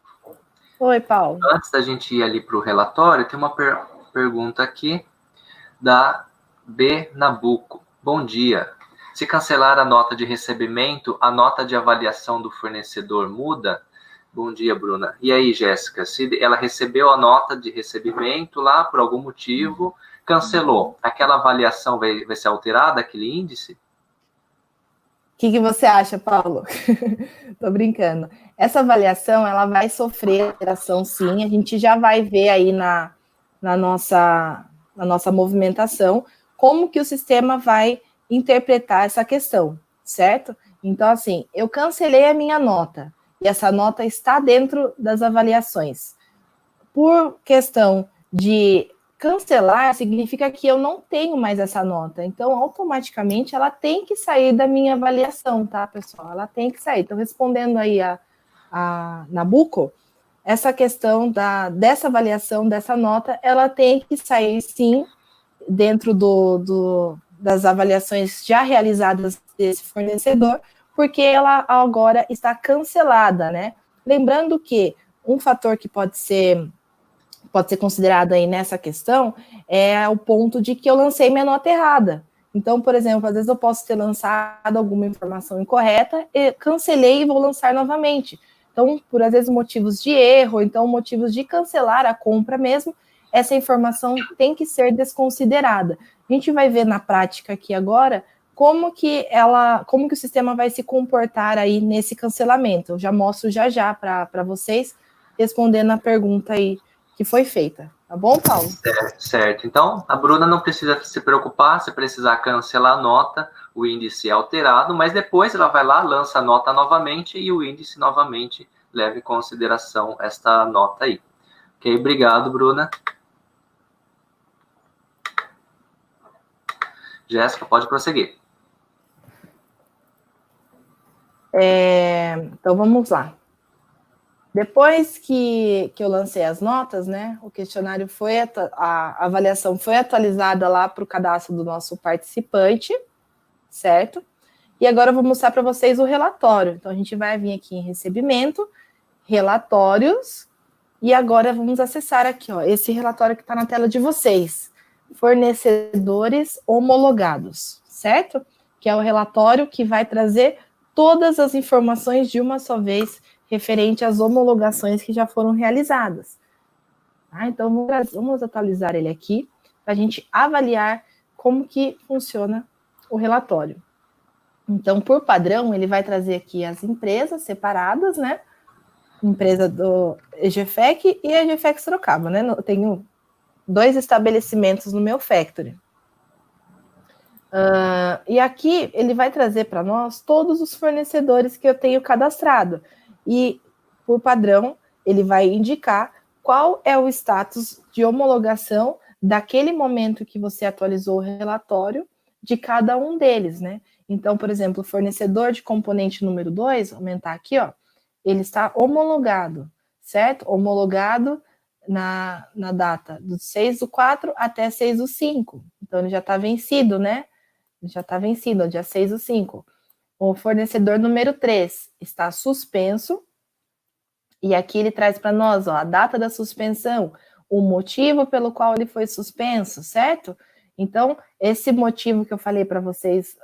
Oi, Paulo. Antes da gente ir ali para o relatório, tem uma pergunta aqui da B. Nabuco. Bom dia. Se cancelar a nota de recebimento, a nota de avaliação do fornecedor muda? Bom dia, Bruna. E aí, Jéssica, se ela recebeu a nota de recebimento lá por algum motivo, cancelou, aquela avaliação vai ser alterada, aquele índice? O que você acha, Paulo? Tô brincando. Essa avaliação, ela vai sofrer alteração, sim. A gente já vai ver aí na nossa movimentação como que o sistema vai interpretar essa questão, certo? Então, assim, eu cancelei a minha nota e essa nota está dentro das avaliações. Por questão de cancelar, significa que eu não tenho mais essa nota. Então, automaticamente, ela tem que sair da minha avaliação, tá, pessoal? Ela tem que sair. Então, respondendo aí a Nabuco, essa questão dessa avaliação, dessa nota, ela tem que sair, sim, dentro das avaliações já realizadas desse fornecedor, porque ela agora está cancelada, né? Lembrando que um fator que pode ser considerado aí nessa questão é o ponto de que eu lancei minha nota errada. Então, por exemplo, às vezes eu posso ter lançado alguma informação incorreta, e cancelei e vou lançar novamente. Então, por às vezes motivos de erro, então motivos de cancelar a compra mesmo, essa informação tem que ser desconsiderada. A gente vai ver na prática aqui agora como que o sistema vai se comportar aí nesse cancelamento. Eu já mostro já para vocês, respondendo a pergunta aí que foi feita. Tá bom, Paulo? Certo. Então, a Bruna não precisa se preocupar, se precisar cancelar a nota, o índice é alterado, mas depois ela vai lá, lança a nota novamente e o índice novamente leva em consideração esta nota aí. Ok? Obrigado, Bruna. Jéssica, pode prosseguir. Então, vamos lá. Depois que eu lancei as notas, né, o questionário a avaliação foi atualizada lá para o cadastro do nosso participante, certo? E agora eu vou mostrar para vocês o relatório. Então, a gente vai vir aqui em recebimento, relatórios, e agora vamos acessar aqui, ó, esse relatório que está na tela de vocês. Fornecedores homologados, certo? Que é o relatório que vai trazer todas as informações de uma só vez referente às homologações que já foram realizadas. Tá? Então, vamos atualizar ele aqui para a gente avaliar como que funciona o relatório. Então, por padrão, ele vai trazer aqui as empresas separadas, né? Empresa do EGFEC e a EGFEC Sorocaba, né? Eu tenho 2 estabelecimentos no meu factory. E aqui ele vai trazer para nós todos os fornecedores que eu tenho cadastrado. E, por padrão, ele vai indicar qual é o status de homologação daquele momento que você atualizou o relatório de cada um deles, né? Então, por exemplo, o fornecedor de componente número 2, aumentar aqui, ó, ele está homologado, certo? Homologado na data do 6/4 até 6/5. Então, ele já está vencido, né? Já está vencido, dia 6/5. O fornecedor número 3 está suspenso, e aqui ele traz para nós, ó, a data da suspensão, o motivo pelo qual ele foi suspenso, certo? Então, esse motivo que eu falei para vocês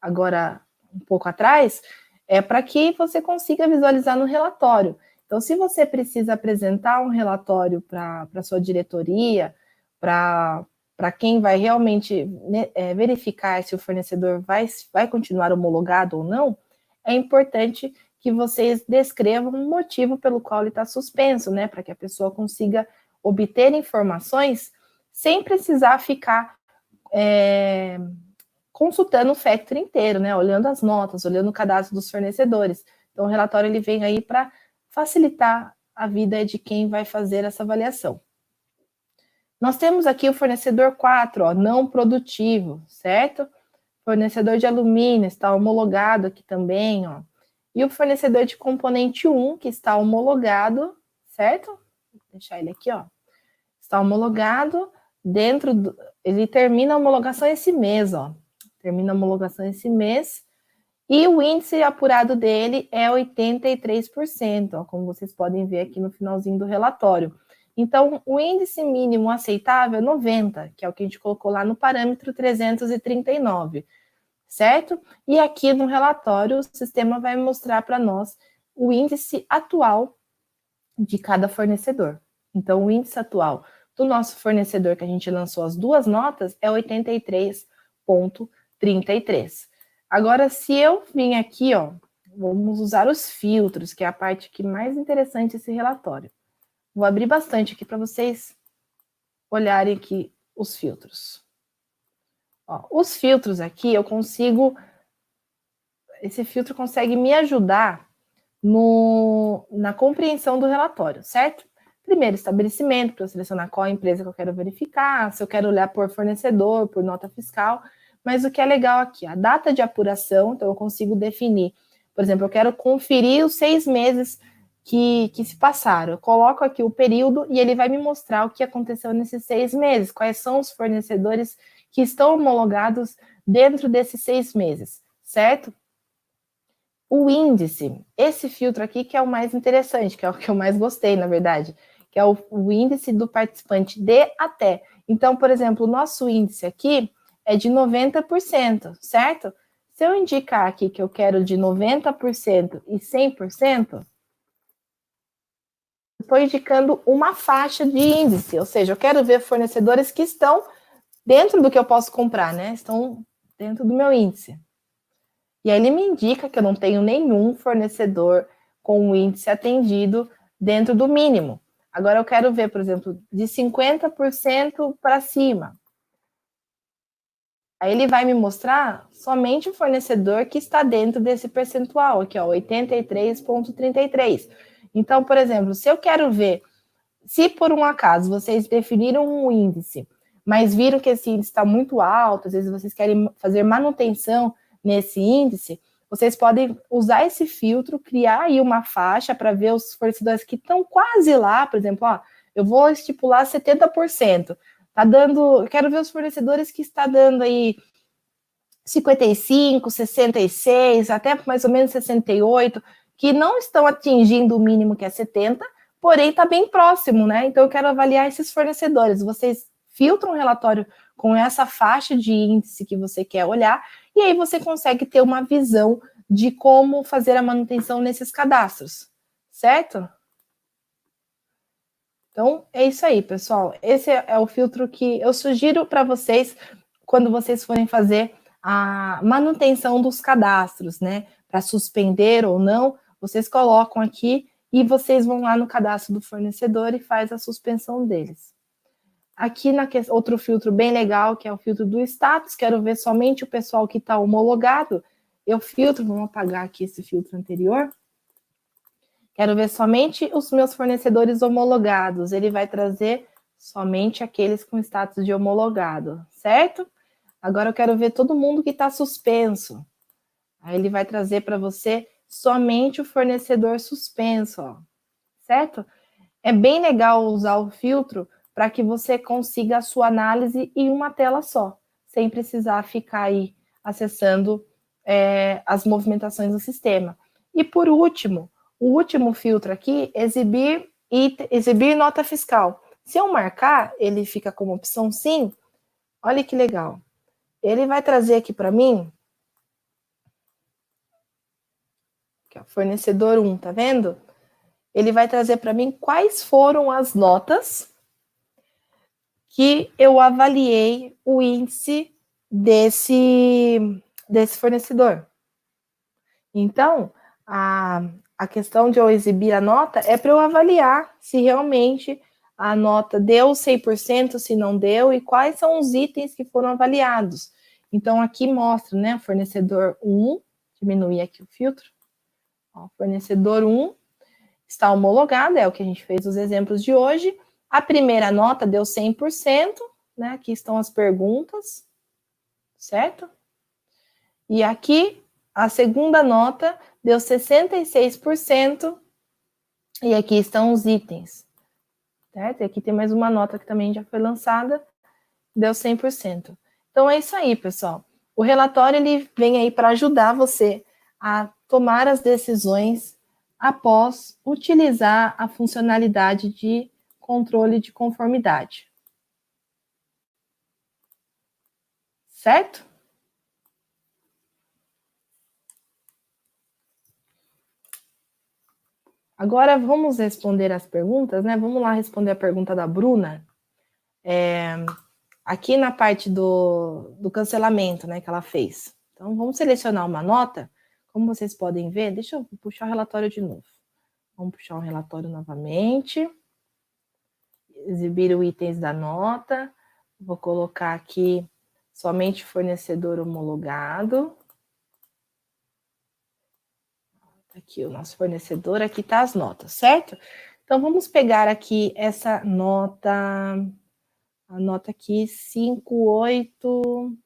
agora, um pouco atrás, é para que você consiga visualizar no relatório. Então, se você precisa apresentar um relatório para a sua diretoria, para quem vai realmente verificar se o fornecedor vai continuar homologado ou não, é importante que vocês descrevam um motivo pelo qual ele está suspenso, né? Para que a pessoa consiga obter informações sem precisar ficar consultando o factory inteiro, né? Olhando as notas, olhando o cadastro dos fornecedores. Então, o relatório ele vem aí para facilitar a vida de quem vai fazer essa avaliação. Nós temos aqui o fornecedor 4, ó, não produtivo, certo? Fornecedor de alumínio está homologado aqui também, ó. E o fornecedor de componente 1, que está homologado, certo? Vou deixar ele aqui, ó. Está homologado ele termina a homologação esse mês, ó. Termina a homologação esse mês. E o índice apurado dele é 83%, ó, como vocês podem ver aqui no finalzinho do relatório. Então, o índice mínimo aceitável é 90, que é o que a gente colocou lá no parâmetro 339, certo? E aqui no relatório, o sistema vai mostrar para nós o índice atual de cada fornecedor. Então, o índice atual do nosso fornecedor, que a gente lançou as 2 notas, é 83,33. Agora, se eu vim aqui, ó, vamos usar os filtros, que é a parte que mais interessante desse relatório. Vou abrir bastante aqui para vocês olharem aqui os filtros. Ó, os filtros aqui, esse filtro consegue me ajudar na compreensão do relatório, certo? Primeiro, estabelecimento, para eu selecionar qual empresa que eu quero verificar, se eu quero olhar por fornecedor, por nota fiscal, mas o que é legal aqui, a data de apuração, então eu consigo definir, por exemplo, eu quero conferir os 6 meses que se passaram, eu coloco aqui o período e ele vai me mostrar o que aconteceu nesses 6 meses, quais são os fornecedores que estão homologados dentro desses 6 meses, certo? O índice, esse filtro aqui que é o mais interessante, que é o que eu mais gostei, na verdade, que é o índice do participante de até. Então, por exemplo, o nosso índice aqui é de 90%, certo? Se eu indicar aqui que eu quero de 90% e 100%, estou indicando uma faixa de índice, ou seja, eu quero ver fornecedores que estão dentro do que eu posso comprar, né? Estão dentro do meu índice. E aí ele me indica que eu não tenho nenhum fornecedor com o índice atendido dentro do mínimo. Agora eu quero ver, por exemplo, de 50% para cima. Aí ele vai me mostrar somente o fornecedor que está dentro desse percentual, aqui, ó, 83,33. Então, por exemplo, se eu quero ver, se por um acaso vocês definiram um índice, mas viram que esse índice está muito alto, às vezes vocês querem fazer manutenção nesse índice, vocês podem usar esse filtro, criar aí uma faixa para ver os fornecedores que estão quase lá, por exemplo, ó, eu vou estipular 70%. Tá dando, eu quero ver os fornecedores que está dando aí 55, 66, até mais ou menos 68, que não estão atingindo o mínimo que é 70, porém está bem próximo, né? Então eu quero avaliar esses fornecedores. Vocês filtram um relatório com essa faixa de índice que você quer olhar, e aí você consegue ter uma visão de como fazer a manutenção nesses cadastros, certo? Então, é isso aí, pessoal. Esse é o filtro que eu sugiro para vocês quando vocês forem fazer a manutenção dos cadastros, né? Para suspender ou não, vocês colocam aqui e vocês vão lá no cadastro do fornecedor e faz a suspensão deles. Aqui, outro filtro bem legal, que é o filtro do status, quero ver somente o pessoal que está homologado. Eu filtro, vamos apagar aqui esse filtro anterior. Quero ver somente os meus fornecedores homologados. Ele vai trazer somente aqueles com status de homologado, certo? Agora eu quero ver todo mundo que está suspenso. Aí ele vai trazer para você somente o fornecedor suspenso, ó, certo? É bem legal usar o filtro para que você consiga a sua análise em uma tela só, sem precisar ficar aí acessando as movimentações do sistema. E por último, o último filtro aqui, exibir nota fiscal. Se eu marcar, ele fica como opção sim. Olha que legal. Ele vai trazer aqui para mim, aqui, ó, fornecedor 1, tá vendo? Ele vai trazer para mim quais foram as notas que eu avaliei o índice desse fornecedor. Então, a questão de eu exibir a nota é para eu avaliar se realmente a nota deu 100%, se não deu, e quais são os itens que foram avaliados. Então, aqui mostra, né, fornecedor 1, diminuir aqui o filtro, ó, fornecedor 1 está homologado, é o que a gente fez os exemplos de hoje. A primeira nota deu 100%, né, aqui estão as perguntas, certo? E aqui, a segunda nota deu 66%, e aqui estão os itens, certo? E aqui tem mais uma nota que também já foi lançada, deu 100%. Então, é isso aí, pessoal. O relatório, ele vem aí para ajudar você a tomar as decisões após utilizar a funcionalidade de controle de conformidade. Certo? Agora vamos responder as perguntas, né? Vamos lá responder a pergunta da Bruna. Aqui na parte do cancelamento, né, que ela fez. Então, vamos selecionar uma nota. Como vocês podem ver, deixa eu puxar o relatório de novo. Vamos puxar o relatório novamente. Exibir os itens da nota. Vou colocar aqui somente fornecedor homologado. Aqui o nosso fornecedor, aqui tá as notas, certo? Então, vamos pegar aqui essa nota, a nota aqui, 58...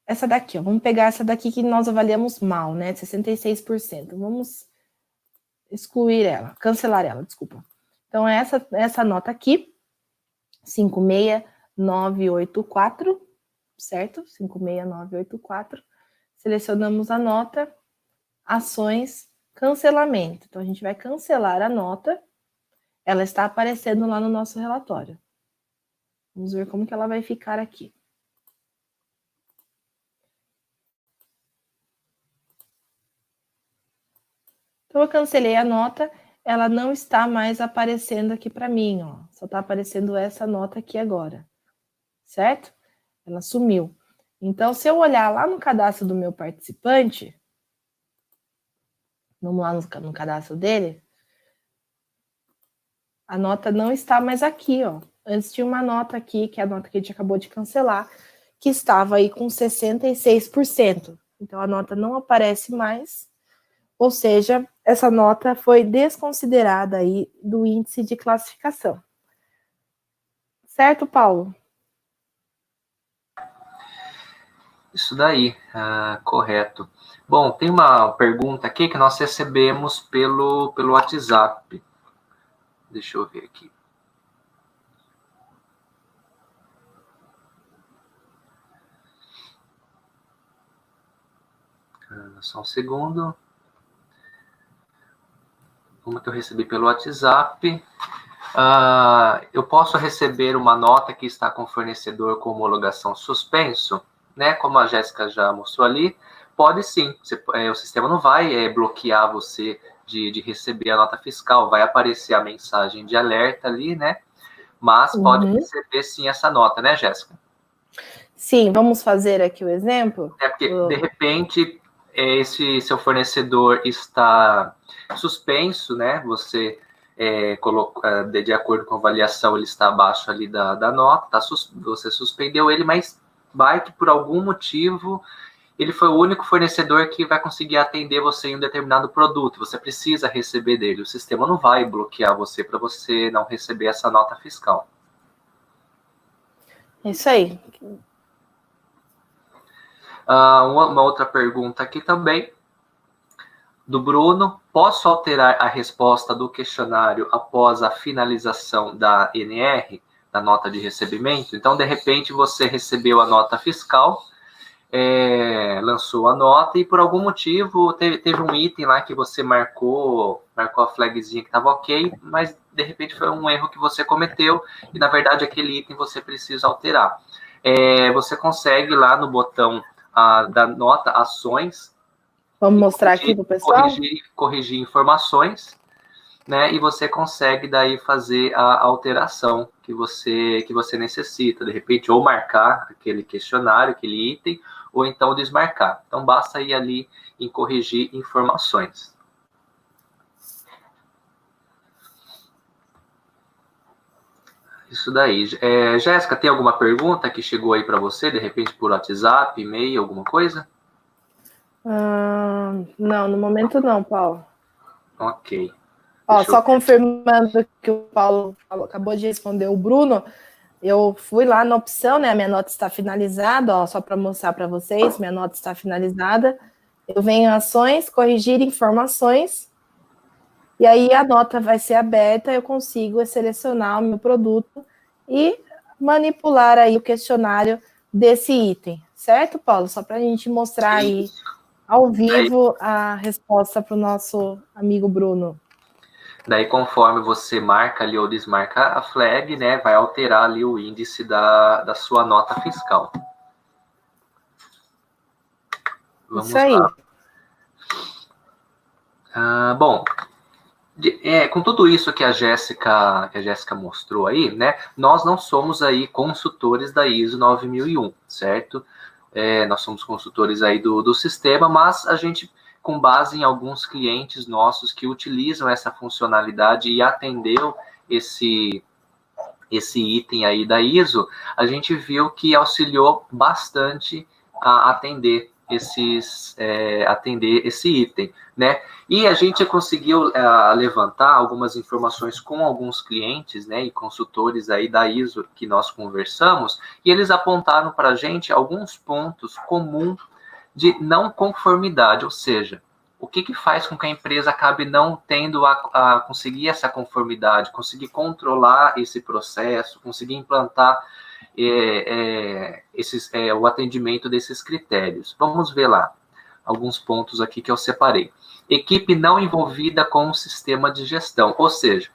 Essa daqui, ó, vamos pegar essa daqui que nós avaliamos mal, né, 66%. Vamos excluir ela, cancelar ela, desculpa. Então, essa nota aqui, 56984, certo? 56984. Selecionamos a nota, ações, cancelamento. Então, a gente vai cancelar a nota. Ela está aparecendo lá no nosso relatório. Vamos ver como que ela vai ficar aqui. Então, eu cancelei a nota, ela não está mais aparecendo aqui para mim, ó. Só está aparecendo essa nota aqui agora, certo? Ela sumiu. Então, se eu olhar lá no cadastro do meu participante, vamos lá no cadastro dele, A nota não está mais aqui, ó. Antes tinha uma nota aqui, que é a nota que a gente acabou de cancelar, que estava aí com 66%. Então, a nota não aparece mais, ou seja, essa nota foi desconsiderada aí do índice de classificação. Certo, Paulo? Isso daí, correto. Bom, tem uma pergunta aqui que nós recebemos pelo WhatsApp. Deixa eu ver aqui. Só um segundo. Uma que eu recebi pelo WhatsApp. Eu posso receber uma nota que está com o fornecedor com homologação suspenso, né? Como a Jéssica já mostrou ali, pode sim. O sistema não vai bloquear você de receber a nota fiscal, vai aparecer a mensagem de alerta ali, né? Mas pode receber sim essa nota, né, Jéssica? Sim, vamos fazer aqui o exemplo? Porque, de repente, esse seu fornecedor está suspenso, né? Você de acordo com a avaliação, ele está abaixo ali da nota, você suspendeu ele, mas vai que por algum motivo ele foi o único fornecedor que vai conseguir atender você em um determinado produto. Você precisa receber dele. O sistema não vai bloquear você para você não receber essa nota fiscal. É isso aí. Uma outra pergunta aqui também, do Bruno. Posso alterar a resposta do questionário após a finalização da NR, da nota de recebimento? Então, de repente, você recebeu a nota fiscal, lançou a nota e por algum motivo teve um item lá que você marcou a flagzinha que estava ok, mas de repente foi um erro que você cometeu e na verdade aquele item você precisa alterar. Você consegue lá no botão da nota ações. Vamos mostrar aqui para o pessoal? Corrigir informações, né? E você consegue daí fazer a alteração que você necessita, de repente, ou marcar aquele questionário, aquele item, ou então desmarcar. Então, basta ir ali em corrigir informações. Isso daí. Jéssica, tem alguma pergunta que chegou aí para você, de repente por WhatsApp, e-mail, alguma coisa? Não, no momento não, Paulo. Ok. Só confirmando que o Paulo acabou de responder o Bruno, eu fui lá na opção, né? A minha nota está finalizada, só para mostrar para vocês, minha nota está finalizada. Eu venho em ações, corrigir informações, e aí a nota vai ser aberta, eu consigo selecionar o meu produto e manipular aí o questionário desse item, certo, Paulo? Só para a gente mostrar aí ao vivo a resposta para o nosso amigo Bruno. Daí, conforme você marca ali ou desmarca a flag, né, vai alterar ali o índice da sua nota fiscal. Vamos isso aí. Lá. Bom, com tudo isso que a Jéssica mostrou aí, né, nós não somos aí consultores da ISO 9001, certo? Nós somos consultores aí do sistema, mas a gente, com base em alguns clientes nossos que utilizam essa funcionalidade e atendeu esse item aí da ISO, a gente viu que auxiliou bastante a atender esse item, né? E a gente conseguiu levantar algumas informações com alguns clientes, né, e consultores aí da ISO que nós conversamos, e eles apontaram para a gente alguns pontos comuns de não conformidade, ou seja, o que faz com que a empresa acabe não tendo a conseguir essa conformidade, conseguir controlar esse processo, conseguir implantar o atendimento desses critérios. Vamos ver lá alguns pontos aqui que eu separei. Equipe não envolvida com o sistema de gestão, ou seja,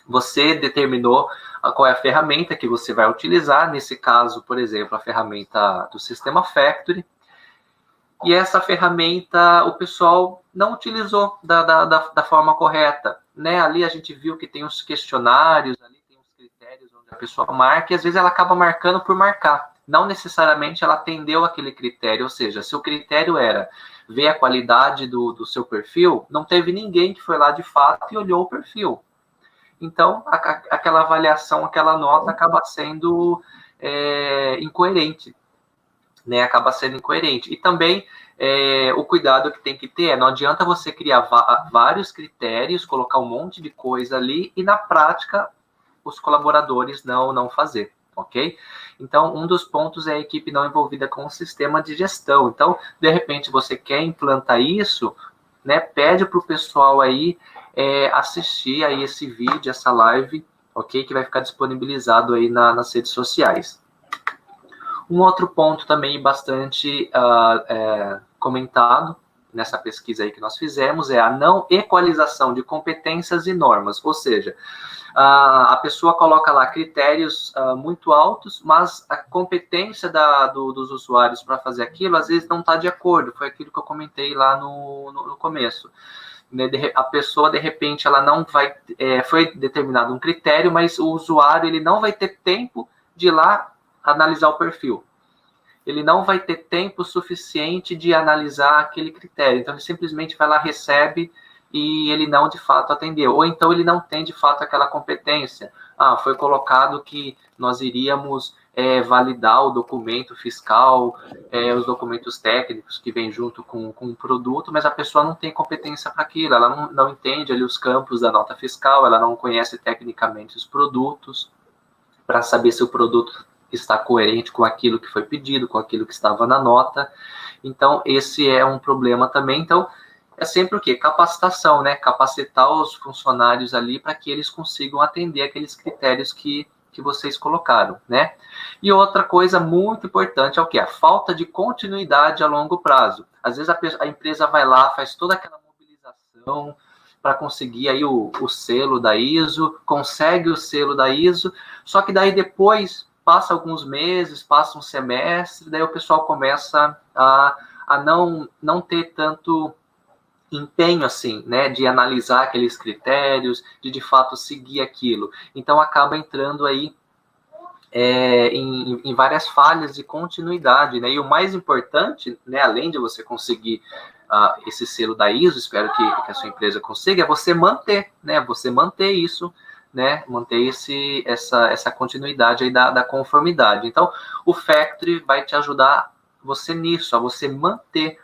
você determinou qual é a ferramenta que você vai utilizar, nesse caso, por exemplo, a ferramenta do Sistema Factory, e essa ferramenta o pessoal não utilizou da forma correta, né? Ali a gente viu que tem os questionários, ali tem os critérios onde a pessoa marca, e às vezes ela acaba marcando por marcar. Não necessariamente ela atendeu aquele critério, ou seja, se o critério era ver a qualidade do seu perfil, não teve ninguém que foi lá de fato e olhou o perfil. Então, aquela avaliação, aquela nota acaba sendo incoerente, né? Acaba sendo incoerente. E também o cuidado que tem que ter não adianta você criar vários critérios, colocar um monte de coisa ali e na prática os colaboradores não fazer, ok? Então, um dos pontos é a equipe não envolvida com o sistema de gestão. Então, de repente, você quer implantar isso, né? Pede para o pessoal aí assistir aí esse vídeo, essa live, ok? Que vai ficar disponibilizado aí nas redes sociais. Um outro ponto também bastante comentado nessa pesquisa aí que nós fizemos é a não equalização de competências e normas, ou seja, a pessoa coloca lá critérios muito altos, mas a competência dos usuários para fazer aquilo, às vezes não está de acordo, foi aquilo que eu comentei lá no começo. A pessoa, de repente, ela não vai... foi determinado um critério, mas o usuário ele não vai ter tempo de ir lá analisar o perfil. Ele não vai ter tempo suficiente de analisar aquele critério. Então, ele simplesmente vai lá, recebe e ele não, de fato, atendeu. Ou então, ele não tem, de fato, aquela competência. Foi colocado que nós iríamos validar o documento fiscal, os documentos técnicos que vêm junto com o produto, mas a pessoa não tem competência para aquilo. Ela não entende ali os campos da nota fiscal, ela não conhece tecnicamente os produtos para saber se o produto está coerente com aquilo que foi pedido, com aquilo que estava na nota. Então, esse é um problema também. Então, é sempre o quê? Capacitação, né? Capacitar os funcionários ali para que eles consigam atender aqueles critérios que vocês colocaram, né? E outra coisa muito importante é o quê? A falta de continuidade a longo prazo. Às vezes a empresa vai lá, faz toda aquela mobilização para conseguir aí o selo da ISO, consegue o selo da ISO, só que daí depois passa alguns meses, passa um semestre, daí o pessoal começa a não ter tanto empenho, assim, né, de analisar aqueles critérios, de fato seguir aquilo. Então, acaba entrando aí em várias falhas de continuidade, né, e o mais importante, né, além de você conseguir esse selo da ISO, espero que a sua empresa consiga, é você manter, né, você manter isso, né, manter essa continuidade aí da conformidade. Então, o Factory vai te ajudar você nisso, a você manter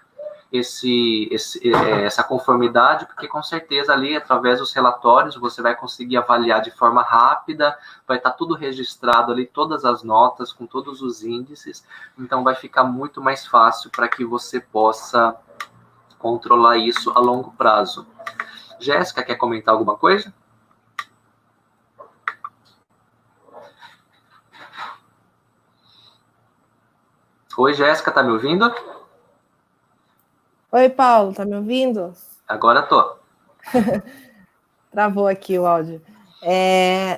essa conformidade, porque com certeza ali, através dos relatórios, você vai conseguir avaliar de forma rápida, vai estar tudo registrado ali, todas as notas, com todos os índices, então vai ficar muito mais fácil para que você possa controlar isso a longo prazo. Jéssica, quer comentar alguma coisa? Oi, Jéssica, tá me ouvindo? Oi, Paulo, tá me ouvindo? Agora tô. Travou aqui o áudio.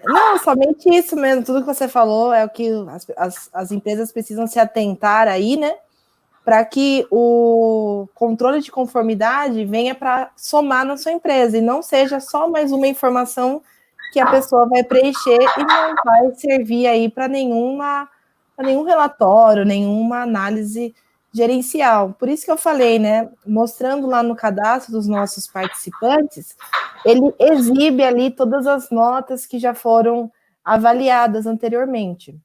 Não, somente isso mesmo, tudo que você falou é o que as empresas precisam se atentar aí, né? Para que o controle de conformidade venha para somar na sua empresa e não seja só mais uma informação que a pessoa vai preencher e não vai servir aí para nenhum relatório, nenhuma análise gerencial. Por isso que eu falei, né? Mostrando lá no cadastro dos nossos participantes, ele exibe ali todas as notas que já foram avaliadas anteriormente,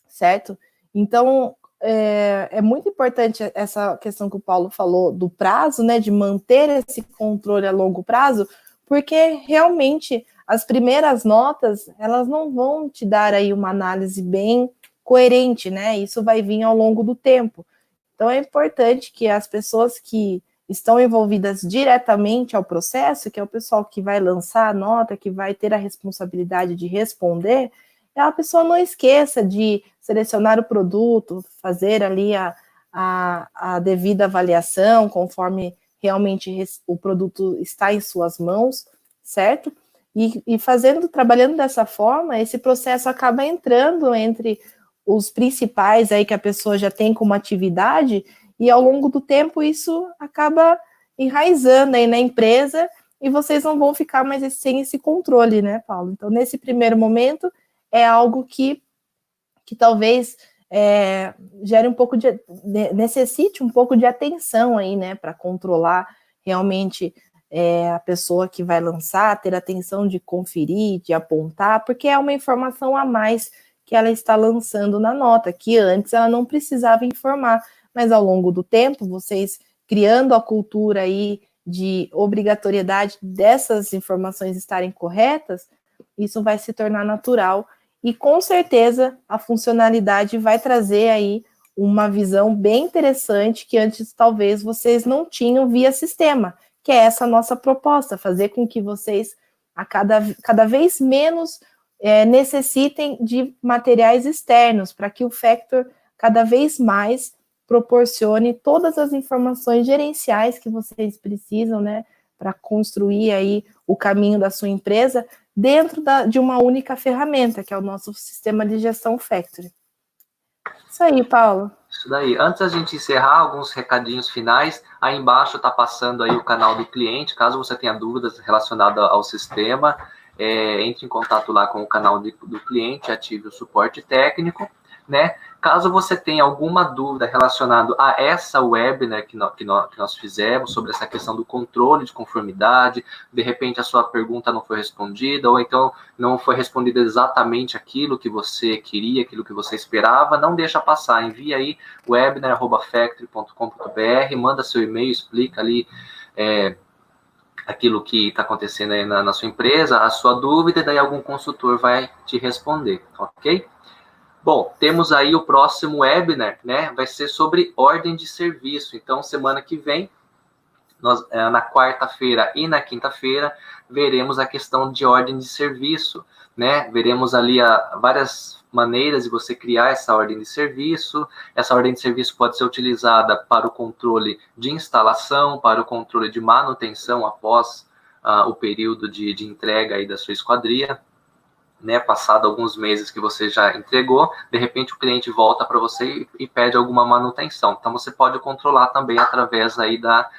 certo? Então, é muito importante essa questão que o Paulo falou do prazo, né, de manter esse controle a longo prazo, porque realmente as primeiras notas, elas não vão te dar aí uma análise bem coerente, né, isso vai vir ao longo do tempo. Então, é importante que as pessoas que estão envolvidas diretamente ao processo, que é o pessoal que vai lançar a nota, que vai ter a responsabilidade de responder, a pessoa não esqueça de selecionar o produto, fazer ali a devida avaliação, conforme realmente o produto está em suas mãos, certo? E trabalhando dessa forma, esse processo acaba entrando entre os principais aí que a pessoa já tem como atividade, e ao longo do tempo isso acaba enraizando aí na empresa, e vocês não vão ficar mais sem esse controle, né, Paulo? Então, nesse primeiro momento, é algo que talvez gere um pouco necessite um pouco de atenção aí, né, para controlar realmente a pessoa que vai lançar ter atenção de conferir, de apontar, porque é uma informação a mais que ela está lançando na nota, que antes ela não precisava informar, mas ao longo do tempo, vocês criando a cultura aí de obrigatoriedade dessas informações estarem corretas, isso vai se tornar natural e com certeza a funcionalidade vai trazer aí uma visão bem interessante que antes talvez vocês não tinham via sistema, que é essa nossa proposta, fazer com que vocês a cada vez menos necessitem de materiais externos, para que o Factor cada vez mais proporcione todas as informações gerenciais que vocês precisam, né, para construir aí o caminho da sua empresa dentro de uma única ferramenta, que é o nosso sistema de gestão Factory. Isso aí, Paulo. Isso daí. Antes da gente encerrar, alguns recadinhos finais. Aí embaixo está passando aí o canal do cliente. Caso você tenha dúvidas relacionadas ao sistema, entre em contato lá com o canal do cliente, ative o suporte técnico, né? Caso você tenha alguma dúvida relacionada a essa webinar que nós fizemos sobre essa questão do controle de conformidade, de repente a sua pergunta não foi respondida, ou então não foi respondida exatamente aquilo que você queria, aquilo que você esperava, não deixa passar, envia aí webinar@factory.com.br, manda seu e-mail, explica ali aquilo que está acontecendo aí na sua empresa, a sua dúvida, e daí algum consultor vai te responder, ok? Bom, temos aí o próximo webinar, né? Vai ser sobre ordem de serviço. Então, semana que vem, na quarta-feira e na quinta-feira, veremos a questão de ordem de serviço, né? Veremos ali várias maneiras de você criar essa ordem de serviço. Essa ordem de serviço pode ser utilizada para o controle de instalação, para o controle de manutenção após o período de entrega aí da sua esquadria. Né, passado alguns meses que você já entregou, de repente o cliente volta para você e pede alguma manutenção. Então, você pode controlar também através aí da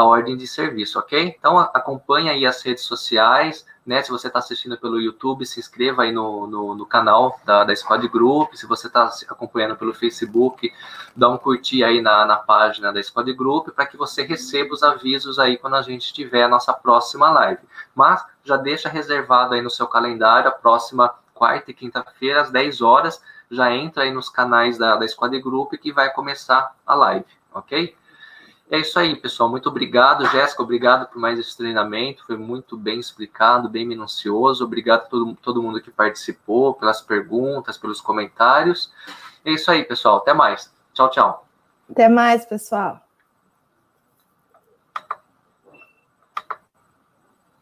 ordem de serviço, ok? Então, acompanhe aí as redes sociais, né? Se você está assistindo pelo YouTube, se inscreva aí no canal da Squad Group. Se você está acompanhando pelo Facebook, dá um curtir aí na página da Squad Group para que você receba os avisos aí quando a gente tiver a nossa próxima live. Mas já deixa reservado aí no seu calendário a próxima quarta e quinta-feira, às 10 horas, já entra aí nos canais da Squad Group que vai começar a live, ok? É isso aí, pessoal. Muito obrigado, Jéssica. Obrigado por mais esse treinamento. Foi muito bem explicado, bem minucioso. Obrigado a todo mundo que participou, pelas perguntas, pelos comentários. É isso aí, pessoal. Até mais. Tchau, tchau. Até mais, pessoal.